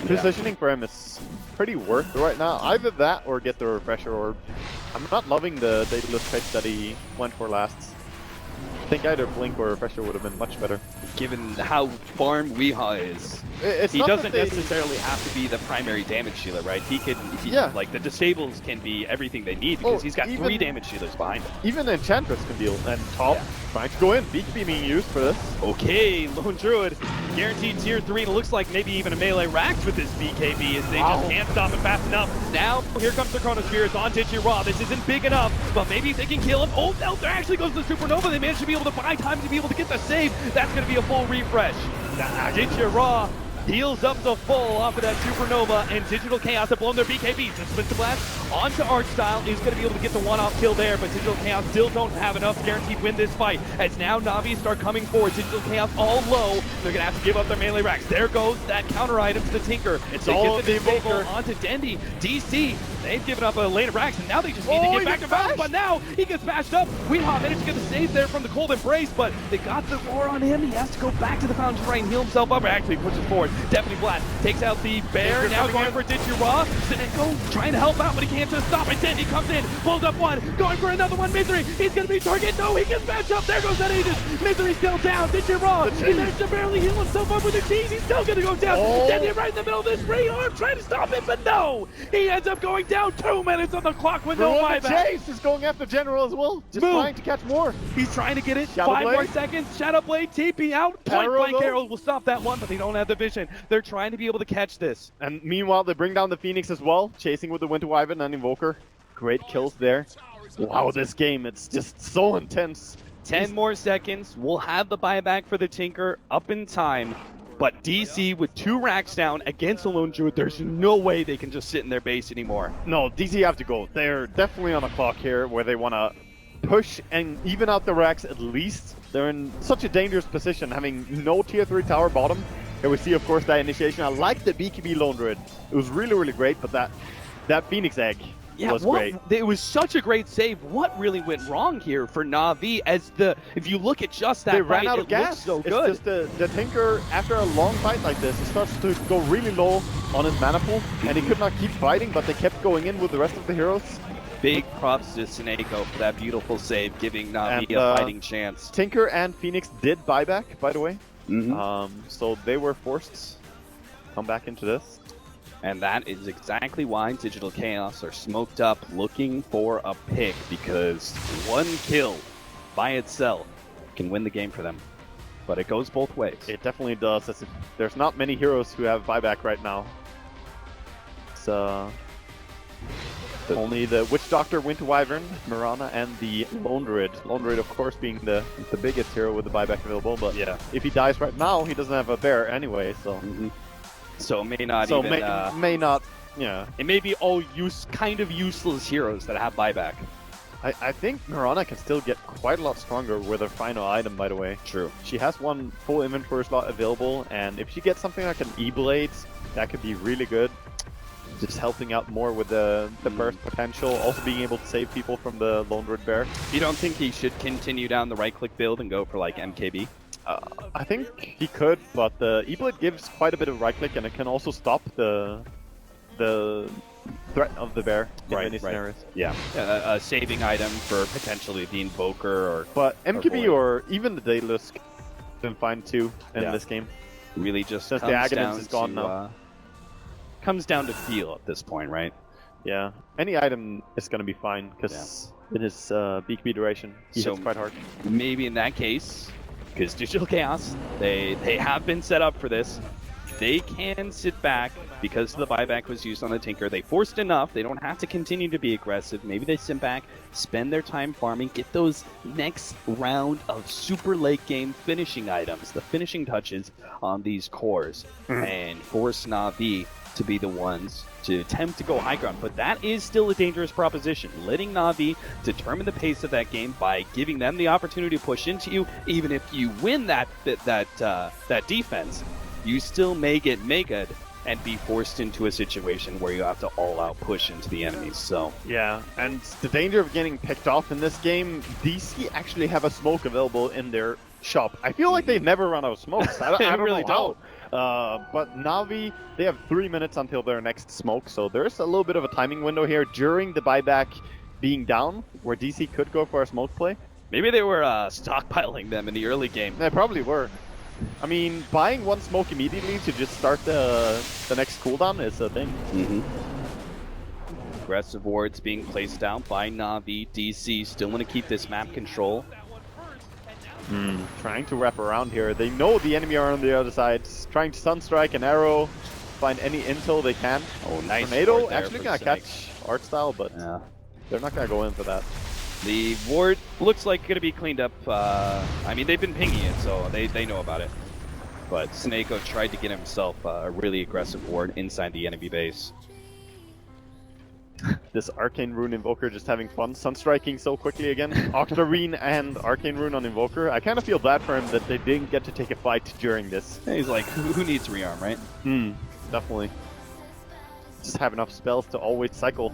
Positioning for him is pretty worth right now. Either that or get the Refresher Orb. I'm not loving the Daedalus pitch that he went for last. I think either Blink or Refresher would have been much better. Given how farm Weehaw is, he doesn't necessarily have to be the primary damage dealer, right? He can, like, the disables can be everything they need because he's got 3 damage dealers behind him. Even Enchantress can deal, and Top trying to go in. BKB being used for this. Okay, Lone Druid, guaranteed tier 3, and it looks like maybe even a melee Rax with this BKB as they just can't stop it fast enough. Now, here comes the Chronosphere. It's on Raw. This isn't big enough, but maybe if they can kill him. Oh, no, there actually goes the Supernova. They managed to be able to buy time to be able to get the save. That's going to be a full refresh. Raw heals up the full off of that Supernova, and Digital Chaos have blown their BKBs. The Split Blast onto Archstyle is going to be able to get the one-off kill there, but Digital Chaos still don't have enough guaranteed win this fight. As now Na'Vi start coming forward, Digital Chaos all low. They're going to have to give up their melee racks. There goes that counter item to the Tinker. It's all the Invoker onto Dendy. DC, they've given up a lane of racks, and now they just need to get back to battle, but now he gets bashed up. Weehaw managed to get the save there from the Cold Embrace, but they got the roar on him. He has to go back to the fountain to try and heal himself up. Actually pushes forward. Definitely flat. Takes out the bear. Now going for Ditchira. Seneko trying to help out, but he can't just stop it. He comes in, pulls up one, going for another one. Misery. He's going to be target. No, he gets matched up. There goes that Aegis. Misery still down. Ditchira. He managed to barely heal himself up with the cheese. He's still going to go down. Dendy right in the middle of this free arm trying to stop him, but no. He ends up going down. 2 minutes on the clock with no buyback. Chase is going after General as well. Just trying to catch more. He's trying to get it. Shadow 5 Blade. more seconds. Shadow Blade TP out. Point blank arrows will stop that one, but they don't have the vision. They're trying to be able to catch this. And meanwhile, they bring down the Phoenix as well, chasing with the Winter Wyvern and Invoker. Great kills there. Wow, this game, it's just so intense. 10 more seconds. We'll have the buyback for the Tinker up in time. But DC with 2 racks down against a Lone Druid, there's no way they can just sit in their base anymore. No, DC have to go. They're definitely on a clock here where they want to push and even out the racks at least. They're in such a dangerous position, having no tier 3 tower bottom. Here we see, of course, that initiation. I like the BKB Lone Druid. It was really, really great, but that Phoenix egg was great. It was such a great save. What really went wrong here for Na'Vi? If you look at just that they fight, ran out of gas. So good. It's just the Tinker, after a long fight like this, he starts to go really low on his mana pool, and he could not keep fighting, but they kept going in with the rest of the heroes. Big props to Seneko for that beautiful save, giving Na'Vi a fighting chance. Tinker and Phoenix did buyback, by the way. Mm-hmm. So they were forced to come back into this. And that is exactly why Digital Chaos are smoked up looking for a pick, because one kill by itself can win the game for them. But it goes both ways. It definitely does. There's not many heroes who have buyback right now. It's only the Witch Doctor, Winter Wyvern, Mirana, and the Lone Druid. Lone Druid, of course, being the biggest hero with the buyback available, but yeah, if he dies right now, he doesn't have a bear anyway, so... So it may not so even... may not, yeah. It may be all kind of useless heroes that have buyback. I think Mirana can still get quite a lot stronger with her final item, by the way. True. She has one full inventory slot available, and if she gets something like an E-Blade, that could be really good. Just helping out more with the burst potential, also being able to save people from the Lone Druid Bear. You don't think he should continue down the right-click build and go for, like, MKB? I think he could, but the E-Blade gives quite a bit of right-click, and it can also stop the threat of the bear in many scenarios. Yeah, a saving item for potentially the Invoker But MKB or even the Daedalus been fine too in this game. Really just since the Aghanim's is gone now. Comes down to feel at this point, right? Yeah, any item is going to be fine because it is BKB duration. He hits quite hard. Maybe in that case, because Digital Chaos, they have been set up for this. They can sit back because the buyback was used on the Tinker. They forced enough. They don't have to continue to be aggressive. Maybe they sit back, spend their time farming, get those next round of super late game finishing items, the finishing touches on these cores, and force Na'Vi to be the ones to attempt to go high ground. But that is still a dangerous proposition. Letting Na'Vi determine the pace of that game by giving them the opportunity to push into you. Even if you win that defense, you still may get megaed and be forced into a situation where you have to all-out push into the enemies. So yeah, and the danger of getting picked off in this game, DC actually have a smoke available in their shop. I feel like they never run out of smokes. I don't really know how. But Na'Vi, they have 3 minutes until their next smoke, so there's a little bit of a timing window here during the buyback being down, where DC could go for a smoke play. Maybe they were stockpiling them in the early game. They probably were. I mean, buying one smoke immediately to just start the next cooldown is a thing. Aggressive wards being placed down by Na'Vi. DC still want to keep this map control. Trying to wrap around here. They know the enemy are on the other side. Trying to sunstrike an arrow, find any intel they can. Oh, nice. Tornado actually gonna catch art style, but they're not gonna go in for that. The ward looks like going to be cleaned up. I mean, they've been pinging it, so they know about it. But Seneko tried to get himself a really aggressive ward inside the enemy base. This Arcane Rune Invoker just having fun sunstriking so quickly again. Octarine and Arcane Rune on Invoker. I kind of feel bad for him that they didn't get to take a fight during this. He's like, who needs rearm, right? Definitely. Just have enough spells to always cycle.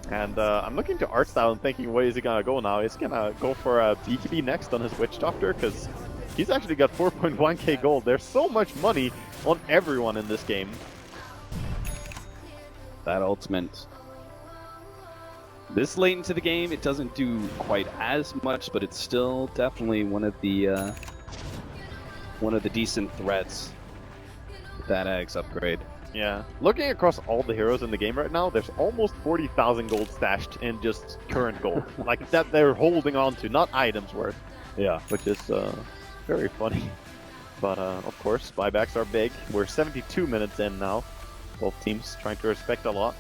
And I'm looking to art style and thinking, where is he gonna go now? He's gonna go for a BKB next on his Witch Doctor, because He's actually got 4.1k gold. There's so much money on everyone in this game. That ultimate. This late into the game, it doesn't do quite as much, but it's still definitely one of the decent threats with that Axe upgrade. Yeah. Looking across all the heroes in the game right now, there's almost 40,000 gold stashed in just current gold. Like that they're holding on to, not items worth. Yeah. Which is very funny. But of course, buybacks are big. We're 72 minutes in now. Both teams trying to respect a lot.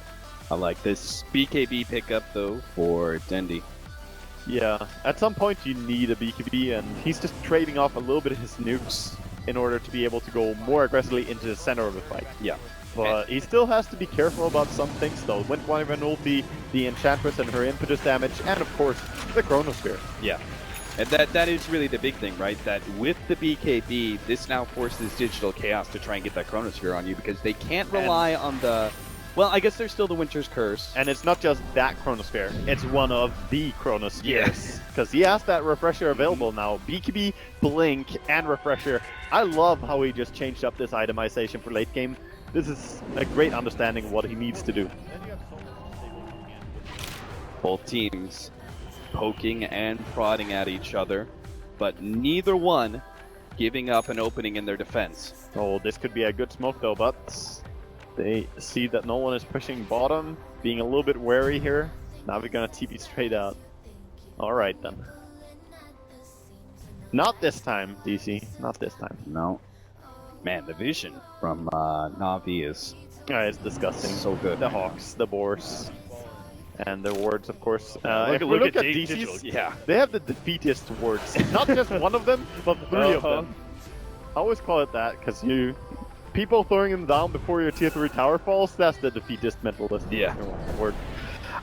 I like this BKB pickup though for Dendi. Yeah, at some point you need a BKB, and he's just trading off a little bit of his nukes in order to be able to go more aggressively into the center of the fight. Yeah. But he still has to be careful about some things though. Wind Wyvern ulti, the Enchantress and her impetus damage, and of course, the Chronosphere. Yeah. And that is really the big thing, right? That with the BKB, this now forces Digital Chaos to try and get that Chronosphere on you because they can't rely on the... Well, I guess there's still the Winter's Curse. And it's not just that Chronosphere, it's one of the Chronospheres. Yes. Because he has that Refresher available now. BKB, Blink, and Refresher. I love how he just changed up this itemization for late game. This is a great understanding of what he needs to do. Both teams poking and prodding at each other, but neither one giving up an opening in their defense. Oh, this could be a good smoke though, but they see that no one is pushing bottom, being a little bit wary here. Now we're gonna TP straight out. Alright then. Not this time, DC. Not this time. No. Man, the vision from Na'Vi is it's disgusting. so good. The Hawks, the Boars, and the wards, of course. Look if we look at Digital, DC's, yeah. they have the defeatist wards. Not just one of them, but three of them. I always call it that, because people throwing them down before your tier 3 tower falls, that's the defeatist mentalist. Yeah. Word.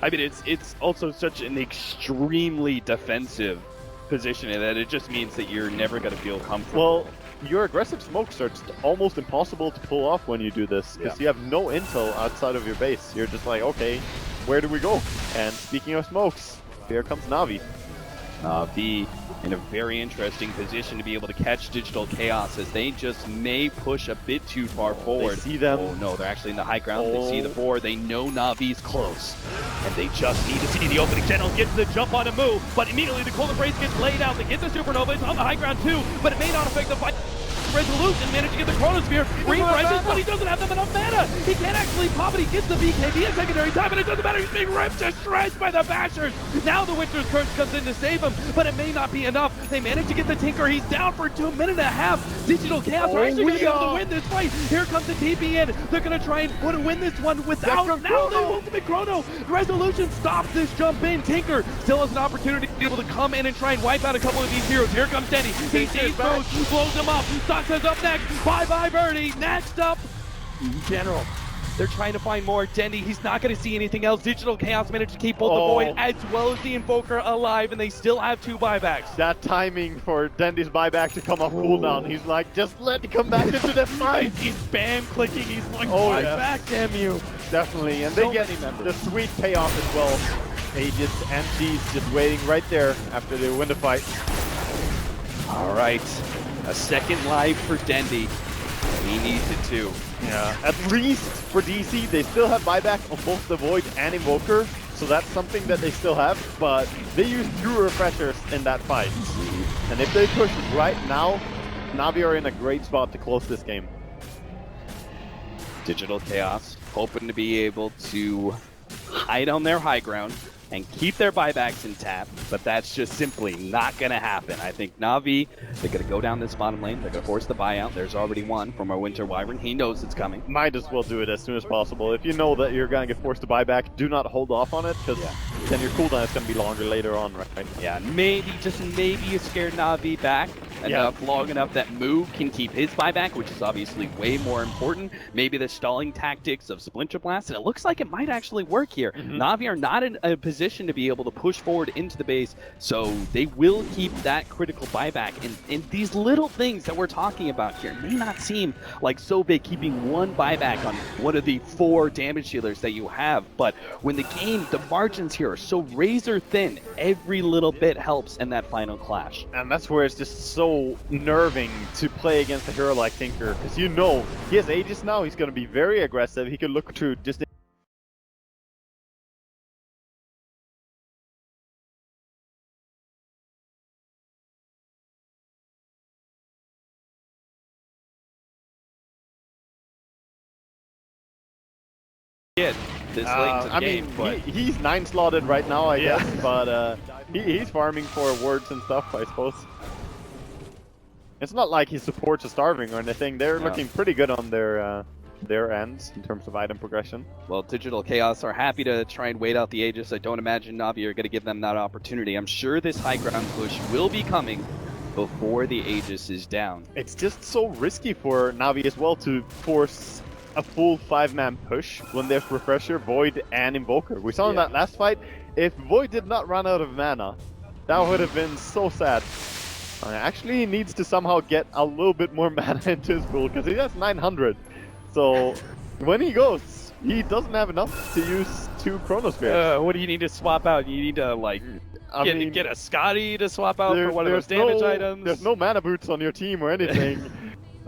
I mean, it's also such an extremely defensive position that it just means that you're never going to feel comfortable. Well, your aggressive smokes are almost impossible to pull off when you do this, because you have no intel outside of your base. You're just like, okay, where do we go? And speaking of smokes, here comes Na'Vi. Na'Vi in a very interesting position to be able to catch Digital Chaos as they just may push a bit too far forward. They see them. Oh no, they're actually in the high ground. They see the 4. They know Na'Vi's close. And they just need to see the opening channel, get to the jump on a move, but immediately the Cold Embrace gets laid out. They get the Supernova, it's on the high ground too, but it may not affect the fight. Resolution managed to get the Chronosphere, refreshes, but he doesn't have enough mana. He can't actually pop it. He gets the BKB at secondary time, and it doesn't matter. He's being ripped to shreds by the Bashers. Now the Winter's Curse comes in to save him, but it may not be enough. They manage to get the Tinker. He's down for 2.5 minutes. Digital Chaos are actually going to be able to win this fight. Here comes the TP in. They're going to try and win this one without now the ultimate Chrono. Resolution stops this jump in. Tinker still has an opportunity to be able to come in and try and wipe out a couple of these heroes. Here comes Denny. He sees Boost, blows him up. Is up next. Bye-bye, Birdie. Next up, General. They're trying to find more. Dendi, he's not going to see anything else. Digital Chaos managed to keep both the Void as well as the Invoker alive, and they still have 2 buybacks. That timing for Dendi's buyback to come off cooldown. He's like, just let me come back into the fight. He's spam clicking. He's like, back, damn you. Definitely, and they get the sweet payoff as well. Aegis and G's just waiting right there after they win the fight. All right. A second life for Dendi. He needs it too. Yeah, at least for DC, they still have buyback on both the Void and Invoker, so that's something that they still have, but they use 2 refreshers in that fight. And if they push right now, Na'Vi are in a great spot to close this game. Digital Chaos hoping to be able to hide on their high ground and keep their buybacks intact, but that's just simply not going to happen. I think Na'Vi, they're going to go down this bottom lane. They're going to force the buyout. There's already one from our Winter Wyvern. He knows it's coming. Might as well do it as soon as possible. If you know that you're going to get forced to buy back, do not hold off on it, because then your cooldown is going to be longer later on, right? Yeah, maybe, just maybe you scared Na'Vi back enough, long enough that Moog can keep his buyback, which is obviously way more important. Maybe the stalling tactics of Splinter Blast, and it looks like it might actually work here. Na'Vi are not in a position to be able to push forward into the base, so they will keep that critical buyback. And these little things that we're talking about here may not seem like so big, keeping 1 buyback on one of the 4 damage dealers that you have, but when the margins here are so razor thin, every little bit helps in that final clash. And that's where it's just so so nerving to play against a hero like Tinker, because you know he has Aegis now. He's going to be very aggressive. He could look to just This late to the I game, mean, but he's 9 slotted right now, I guess, but he's farming for wards and stuff, I suppose. It's not like his supports are starving or anything. They're looking pretty good on their ends in terms of item progression. well, Digital Chaos are happy to try and wait out the Aegis. I don't imagine Na'Vi are going to give them that opportunity. I'm sure this high ground push will be coming before the Aegis is down. It's just so risky for Na'Vi as well to force a full 5-man push when there's Refresher, Void, and Invoker. We saw in that last fight, if Void did not run out of mana, that would have been so sad. Actually, he needs to somehow get a little bit more mana into his pool, because he has 900. So, when he goes, he doesn't have enough to use 2 Chronospheres. What do you need to swap out? You need to, like, get a Scotty to swap out for one of those damage items? There's no mana boots on your team or anything.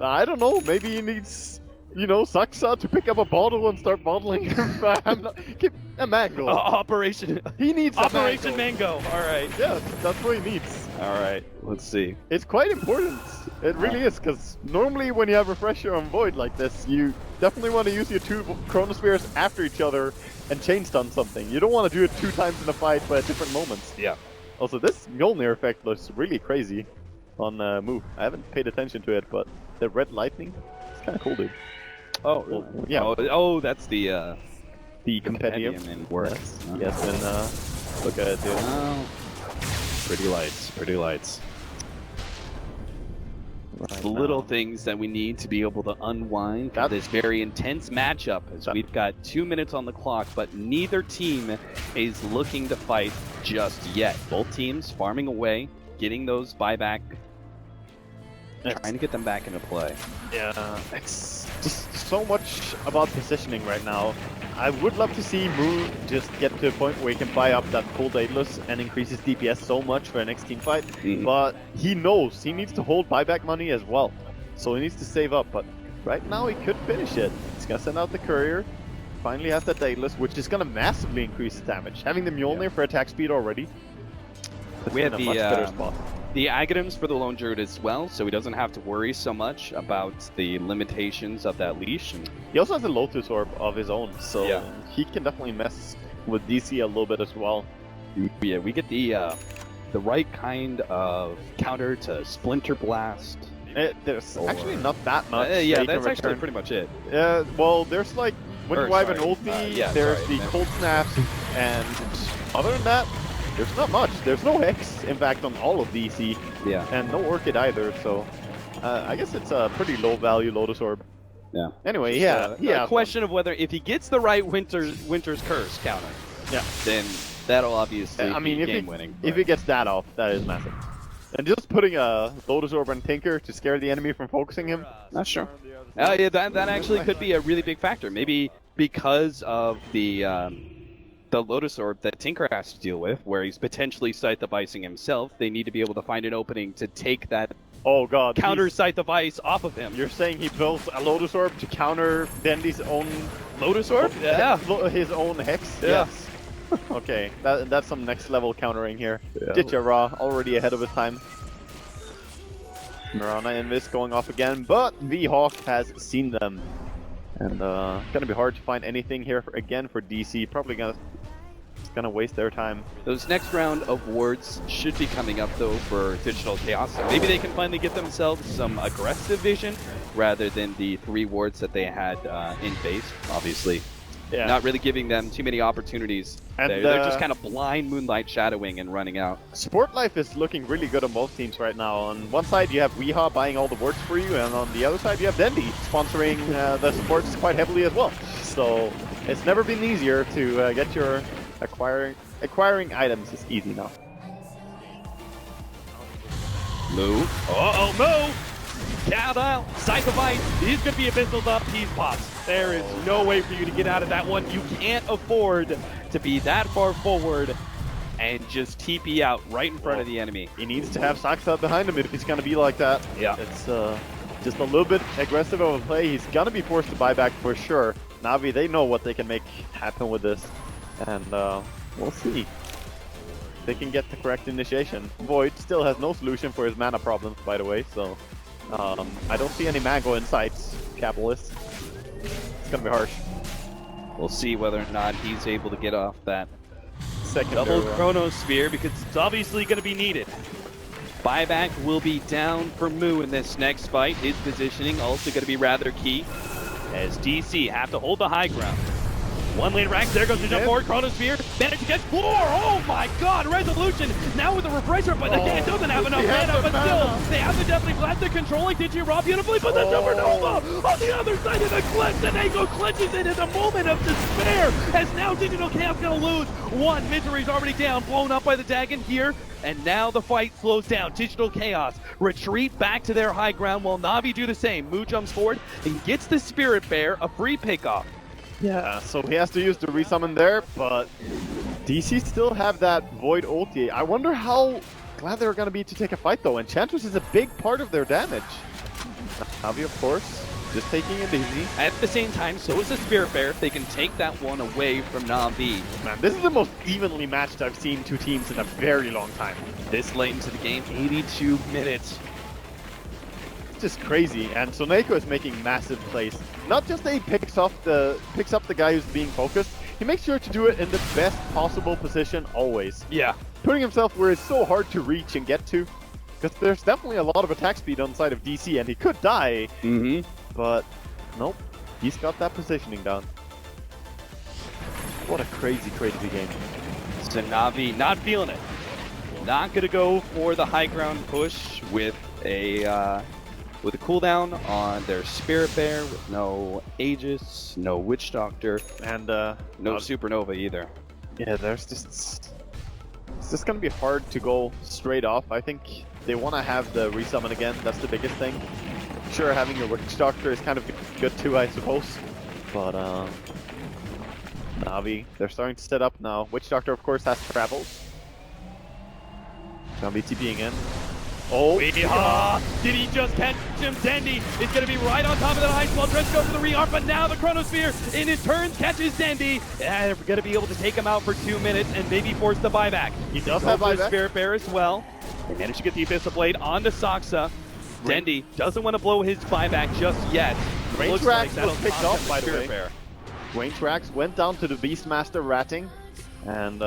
I don't know, maybe he needs, you know, Saksa to pick up a bottle and start bottling a mango. Operation. He needs Operation a mango. All right. Yeah, that's what he needs. All right. Let's see. It's quite important. It really is, because normally when you have Refresher on Void like this, you definitely want to use your 2 Chronospheres after each other and chain stun something. You don't want to do it 2 times in a fight, but at different moments. Yeah. Also, this Mjolnir effect looks really crazy on move. I haven't paid attention to it, but the red lightning, it's kind of cool, dude. Oh, well, yeah. Oh, that's the compendium and work. Yes, and look at it, dude. Oh. Pretty lights. Pretty lights. Right the little things that we need to be able to unwind from this very intense matchup, as we've got 2 minutes on the clock, but neither team is looking to fight just yet. Both teams farming away, getting those buyback, trying to get them back into play. Yeah, it's just so much about positioning right now. I would love to see Moo just get to a point where he can buy up that full Daedalus and increase his DPS so much for the next team fight, but he knows he needs to hold buyback money as well. So he needs to save up, but right now he could finish it. He's gonna send out the courier, finally has that Daedalus, which is gonna massively increase his damage. Having the Mjolnir for attack speed already, we have a much better spot. The Aghanims for the Lone Druid as well, so he doesn't have to worry so much about the limitations of that leash. And he also has a Lotus Orb of his own, so he can definitely mess with DC a little bit as well. Yeah, we get the right kind of counter to Splinter Blast. There's actually not that much. Yeah, that's actually pretty much it. Well, there's like, when you have an ulti, there's the Cold Snaps, and other than that, there's not much. There's no Hex, in fact, on all of DC. Yeah. And no Orchid either, so I guess it's a pretty low value Lotus Orb. Yeah. Anyway, a question of whether if he gets the right Winter's Curse counter, then that'll obviously be game winning. If he gets that off, that is massive. And just putting a Lotus Orb on Tinker to scare the enemy from focusing him. That's true. Yeah, that actually could be a really big factor. Maybe because of the Lotus Orb that Tinker has to deal with, where he's potentially Scythe-of-Icing himself, they need to be able to find an opening to take that counter Scythe-of-Ice off of him. You're saying he built a Lotus Orb to counter Dendy's own Lotus Orb? Yeah. His own Hex? Yeah. Yes. Okay, that's some next level countering here. Yeah. Ditya Ra already ahead of his time. Mirana Invis going off again, but the Hawk has seen them. And gonna be hard to find anything here again for DC. Probably gonna waste their time. Those next round of wards should be coming up though for Digital Chaos. So maybe they can finally get themselves some aggressive vision rather than the 3 wards that they had in base. Obviously, not really giving them too many opportunities. And they're just kind of blind moonlight shadowing and running out. Support life is looking really good on both teams right now. On one side you have Weeha buying all the wards for you, and on the other side you have Dendy sponsoring the supports quite heavily as well. So it's never been easier to get your acquiring items is easy now. Moo. Uh-oh, Moo! Count out. Scythe-of-Ice. He's going to be abysmal up. He's popped. There is no way for you to get out of that one. You can't afford to be that far forward and just TP out right in front of the enemy. He needs to have Saksa behind him if he's going to be like that. Yeah. It's just a little bit aggressive of a play. He's going to be forced to buy back for sure. Na'Vi, they know what they can make happen with this. And we'll see. They can get the correct initiation. Void still has no solution for his mana problems, by the way, so I don't see any Mango in sights, Capitalist. It's gonna be harsh. We'll see whether or not he's able to get off that Second double Chronosphere, because it's obviously going to be needed. Buyback will be down for Moo in this next fight. His positioning also going to be rather key, as DC have to hold the high ground. One lane rack, there goes the jump forward, Chronosphere, managed to get 4! Oh my god, Resolution now with the refresher, but again, doesn't have enough mana, but still, they have to definitely blast the controlling Digi-Rob beautifully, but the Supernova on the other side of the cliff, and Echo clenches it in a moment of despair, as now Digital Chaos gonna lose. One, Misery's already down, blown up by the Dagon here, and now the fight slows down. Digital Chaos retreat back to their high ground while Na'Vi do the same. Moo jumps forward and gets the Spirit Bear, a free pickoff. Yeah, so he has to use the resummon there, but DC still have that Void ulti. I wonder how glad they're going to be to take a fight though. Enchantress is a big part of their damage. Na'Vi, of course, just taking it easy. At the same time, so is the Spirit Bear. They can take that one away from Na'Vi. Man, this is the most evenly matched I've seen two teams in a very long time. This late into the game, 82 minutes. Just crazy, and Soneko is making massive plays. Not just that he picks up the guy who's being focused, he makes sure to do it in the best possible position always. Yeah. Putting himself where it's so hard to reach and get to, because there's definitely a lot of attack speed on the side of DC, and he could die, but nope, he's got that positioning down. What a crazy, crazy game. So Na'Vi not feeling it. Not gonna go for the high ground push with a cooldown on their Spirit Bear, with no Aegis, no Witch Doctor, and no Supernova either. Yeah, there's just... It's just gonna be hard to go straight off. I think they want to have the resummon again, that's the biggest thing. Sure, having your Witch Doctor is kind of good too, I suppose. But, Na'Vi, they're starting to set up now. Witch Doctor, of course, has travels. Gonna be TPing in. Oh, did he just catch him? Dendi is going to be right on top of the high spot. Let's go for the rearm, but now the Chronosphere in his turn catches Dendi. And they're going to be able to take him out for 2 minutes and maybe force the buyback. He does have buyback. Spirit Bear as well. They managed to get the Abyssal Blade onto Saksa. Dendi doesn't want to blow his buyback just yet. Range Rax was picked up, by the way. Bear. Range Rax went down to the Beastmaster ratting. And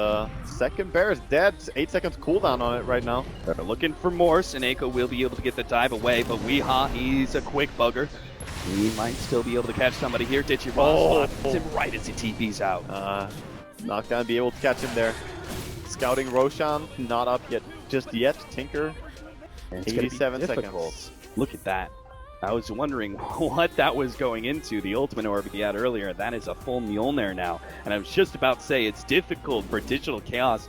second bear is dead. 8 seconds cooldown on it right now. They're looking for more. Seneko will be able to get the dive away, but Weeha, he's a quick bugger. He might still be able to catch somebody here. Dichi spots him right as he TP's out. Not gonna be able to catch him there. Scouting Roshan, not up yet just yet. Tinker, 87 seconds. Look at that. I was wondering what that was going into, the ultimate orb he had earlier. That is a full Mjolnir now. And I was just about to say, it's difficult for Digital Chaos,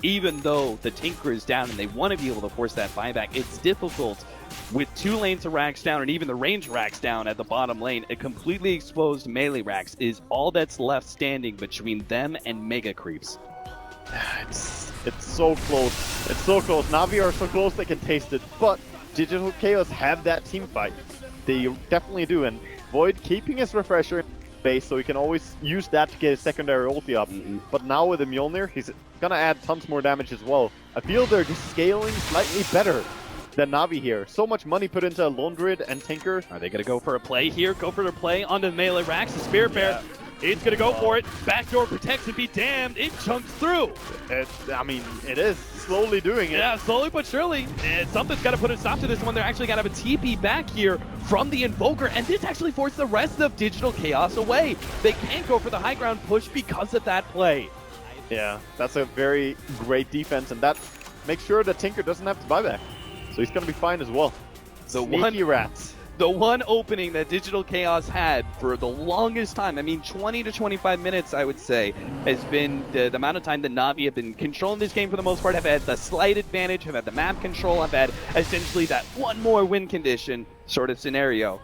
even though the Tinker is down and they want to be able to force that buyback. It's difficult with 2 lanes of racks down and even the range racks down at the bottom lane. A completely exposed melee racks is all that's left standing between them and Mega Creeps. It's so close. It's so close. Na'Vi are so close they can taste it, but Digital Chaos have that team fight. They definitely do, and Void keeping his refresher in base so he can always use that to get his secondary ulti up. But now with the Mjolnir, he's gonna add tons more damage as well. I feel they're just scaling slightly better than Na'Vi here. So much money put into Lone Druid and Tinker. Are they gonna go for a play here? Go for the play onto the melee racks. The Spirit Bear, it's gonna go for it. Backdoor protects and be damned. It chunks through. I mean, it is slowly doing it. Yeah, slowly but surely. Something's got to put a stop to this one. They're actually got to have a TP back here from the Invoker, and this actually forced the rest of Digital Chaos away. They can't go for the high ground push because of that play. Yeah, that's a very great defense, and that makes sure that Tinker doesn't have to buy back. So he's going to be fine as well. Sneaky rats. The one opening that Digital Chaos had for the longest time, I mean 20 to 25 minutes I would say, has been the amount of time that Na'Vi have been controlling this game for the most part, have had the slight advantage, have had the map control, have had essentially that one more win condition sort of scenario.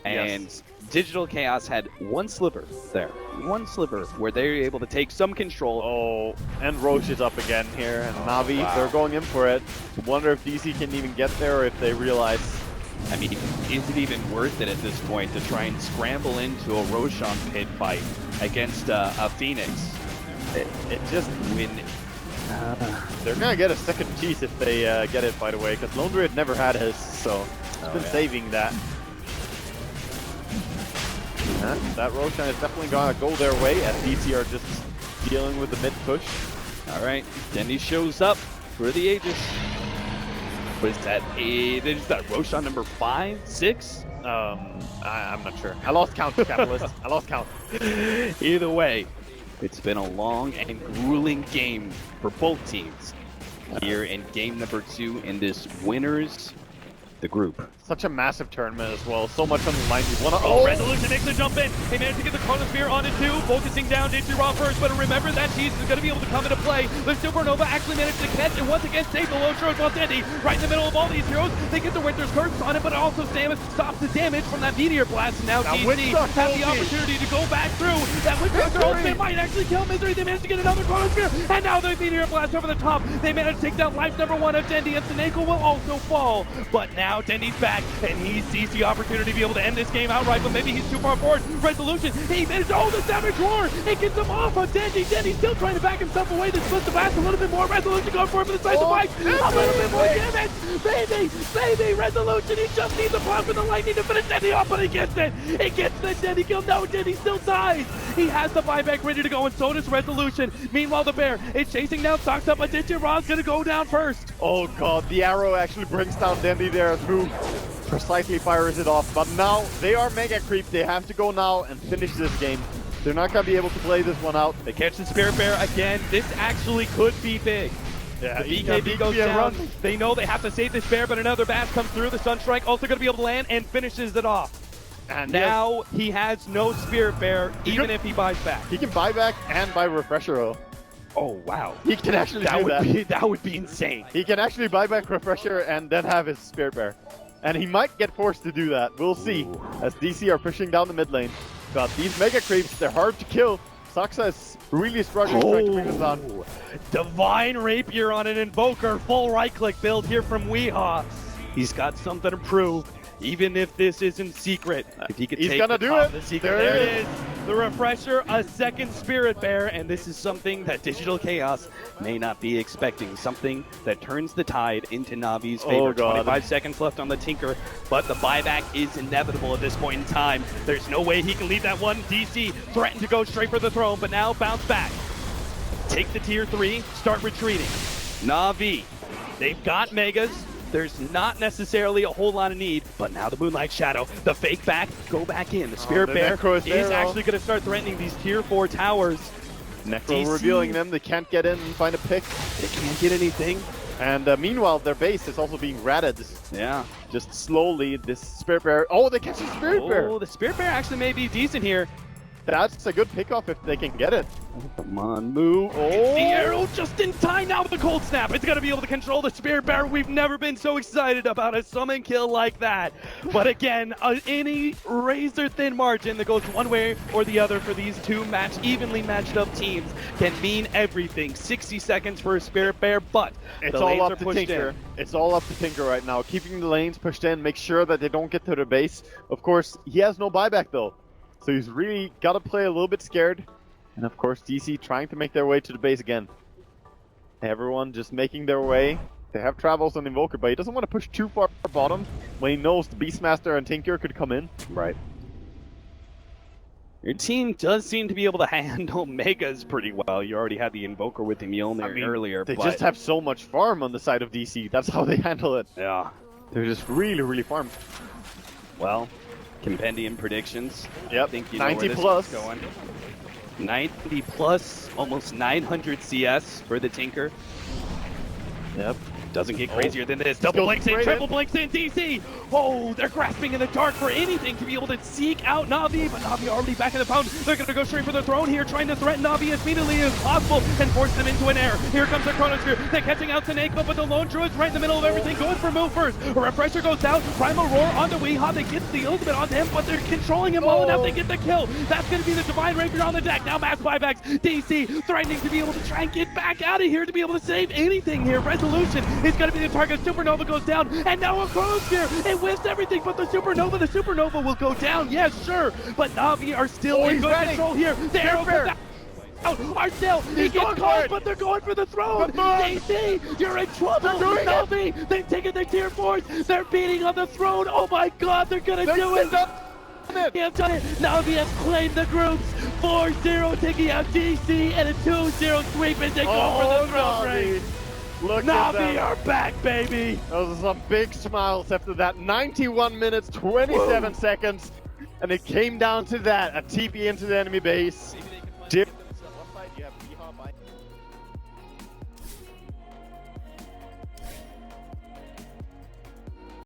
And Digital Chaos had one sliver there. One sliver where they were able to take some control. Oh, and Roche is up again here, and Na'Vi, they're going in for it. Wonder if DC can even get there or if they realize. I mean, is it even worth it at this point to try and scramble into a Roshan pit fight against a Phoenix? It just win. They're gonna get a second piece if they get it, by the way, because Lone Druid never had his, so he's been saving that. That Roshan is definitely gonna go their way, as DC are just dealing with the mid push. All right, Dendy shows up for the Aegis. What is that? Is that Roshan number 5, 6? I'm not sure. I lost count, Capitalist. I lost count. Either way, it's been a long and grueling game for both teams. Here in game number 2 in this winners, the group. Such a massive tournament as well. So much on the line. You wanna Resolution makes the jump in. They managed to get the Chronosphere onto 2, focusing down Digiraw first, but remember that cheese is going to be able to come into play. The Supernova actually managed to catch and once again save the low throws while Dendy, right in the middle of all these heroes. They get the Winter's Curse on it, but also Samus stops the damage from that Meteor Blast. And now DC have the opportunity to go back through. That Winter's ultimate might actually kill Misery. They managed to get another Chronosphere, and now the Meteor Blast over the top. They managed to take down life number 1 of Dendy, and Seneko will also fall. But now Dendy's back, and he sees the opportunity to be able to end this game outright, but maybe he's too far forward. Resolution, he managed to hold the Savage Roar. It gets him off on Dendy. Dendy's still trying to back himself away. They split the blast a little bit more. Resolution going for it for the size of Mike. A little bit more damage. Baby, Resolution. He just needs a block for the lightning to finish Dendy off, but he gets it. He gets the Dendy kill. No, Dendy still dies. He has the buyback ready to go, and so does Resolution. Meanwhile, the bear is chasing down Socked Up, but Digiraw's gonna go down first. Oh god, the arrow actually brings down Dendy there through. Precisely fires it off, but now they are mega creep. They have to go now and finish this game. They're not gonna be able to play this one out. They catch the Spirit Bear again. This actually could be big. Yeah, the BKB goes down. They know they have to save this bear, but another bash comes through. The Sunstrike also going to be able to land and finishes it off. And now he has no Spirit Bear, even if he buys back. He can buy back and buy Refresher. Oh, wow. He can actually do that. That would be insane. He can actually buy back Refresher and then have his Spirit Bear. And he might get forced to do that. We'll see. As DC are pushing down the mid lane. But these Mega Creeps, they're hard to kill. Saxa is really struggling trying to bring this down. Divine Rapier on an Invoker. Full right-click build here from Weehaw. He's got something to prove. Even if this isn't secret, if he could he's take gonna do it. The secret, there it is. The Refresher, a second Spirit Bear, and this is something that Digital Chaos may not be expecting. Something that turns the tide into Navi's favor. 25 seconds left on the Tinker, but the buyback is inevitable at this point in time. There's no way he can leave that one. DC threatened to go straight for the throne, but now bounce back. Take the tier 3, start retreating. Na'Vi, they've got Megas. There's not necessarily a whole lot of need, but now the Moonlight Shadow, the fake back, go back in. The Spirit Bear is actually going to start threatening these tier 4 towers. Necro revealing them, they can't get in and find a pick. They can't get anything. And meanwhile, their base is also being ratted. Yeah. Just slowly, this Spirit Bear. Oh, they catch the Spirit Bear. Oh, the Spirit Bear actually may be decent here. That's a good pickoff if they can get it. Come on, move. Oh, the arrow just in time now with the Cold Snap. It's going to be able to control the Spirit Bear. We've never been so excited about a summon kill like that. But again, any razor-thin margin that goes one way or the other for these two evenly matched up teams can mean everything. 60 seconds for a Spirit Bear, but it's all up to Tinker. It's all up to Tinker right now. Keeping the lanes pushed in, make sure that they don't get to their base. Of course, he has no buyback though. So he's really got to play a little bit scared. And of course, DC trying to make their way to the base again. Everyone just making their way. They have travels on Invoker, but he doesn't want to push too far bottom when he knows the Beastmaster and Tinker could come in. Right. Your team does seem to be able to handle Megas pretty well. You already had the Invoker with the Mjolnir earlier. They just have so much farm on the side of DC. That's how they handle it. Yeah. They're just really farmed. Well, Compendium predictions. Yep, I think you know 90 where this plus. is going. 90 plus, almost 900 CS for the Tinker. Yep. Doesn't get crazier than this. Double goes blinks in, straight triple in. blinks in, DC! Oh, they're grasping in the dark for anything to be able to seek out Na'Vi, but Na'Vi already back in the pound. They're going to go straight for the throne here, trying to threaten Na'Vi as speedily as possible and force them into an air. Here comes the Chronosphere. They're catching out Taneko, but the Lone Druid's right in the middle of everything, going for move first. A Refresher goes down, Primal Roar onto Weehaw. They get the ultimate onto him, but they're controlling him well enough. They get the kill. That's going to be the Divine Rapier on the deck. Now mass buybacks. DC threatening to be able to try and get back out of here to be able to save anything here. Resolution is going to be the target. Supernova goes down, and now a Chronosphere. It whiffs everything but the Supernova will go down, yes, sure, but Na'Vi are still in good control here. The arrow goes out. Arcel, he gets caught, but they're going for the throne. DC, you're in trouble. Na'Vi, they've taken the tier 4s. They're beating on the throne. Oh my god, they're gonna do it. They have done it. Na'Vi have claimed the groups. 4-0 taking out DC and a 2-0 sweep as they go for the throne race. Look Na'Vi are back, baby! Those are some big smiles after that. 91 minutes, 27 seconds, and it came down to that. A TP into the enemy base.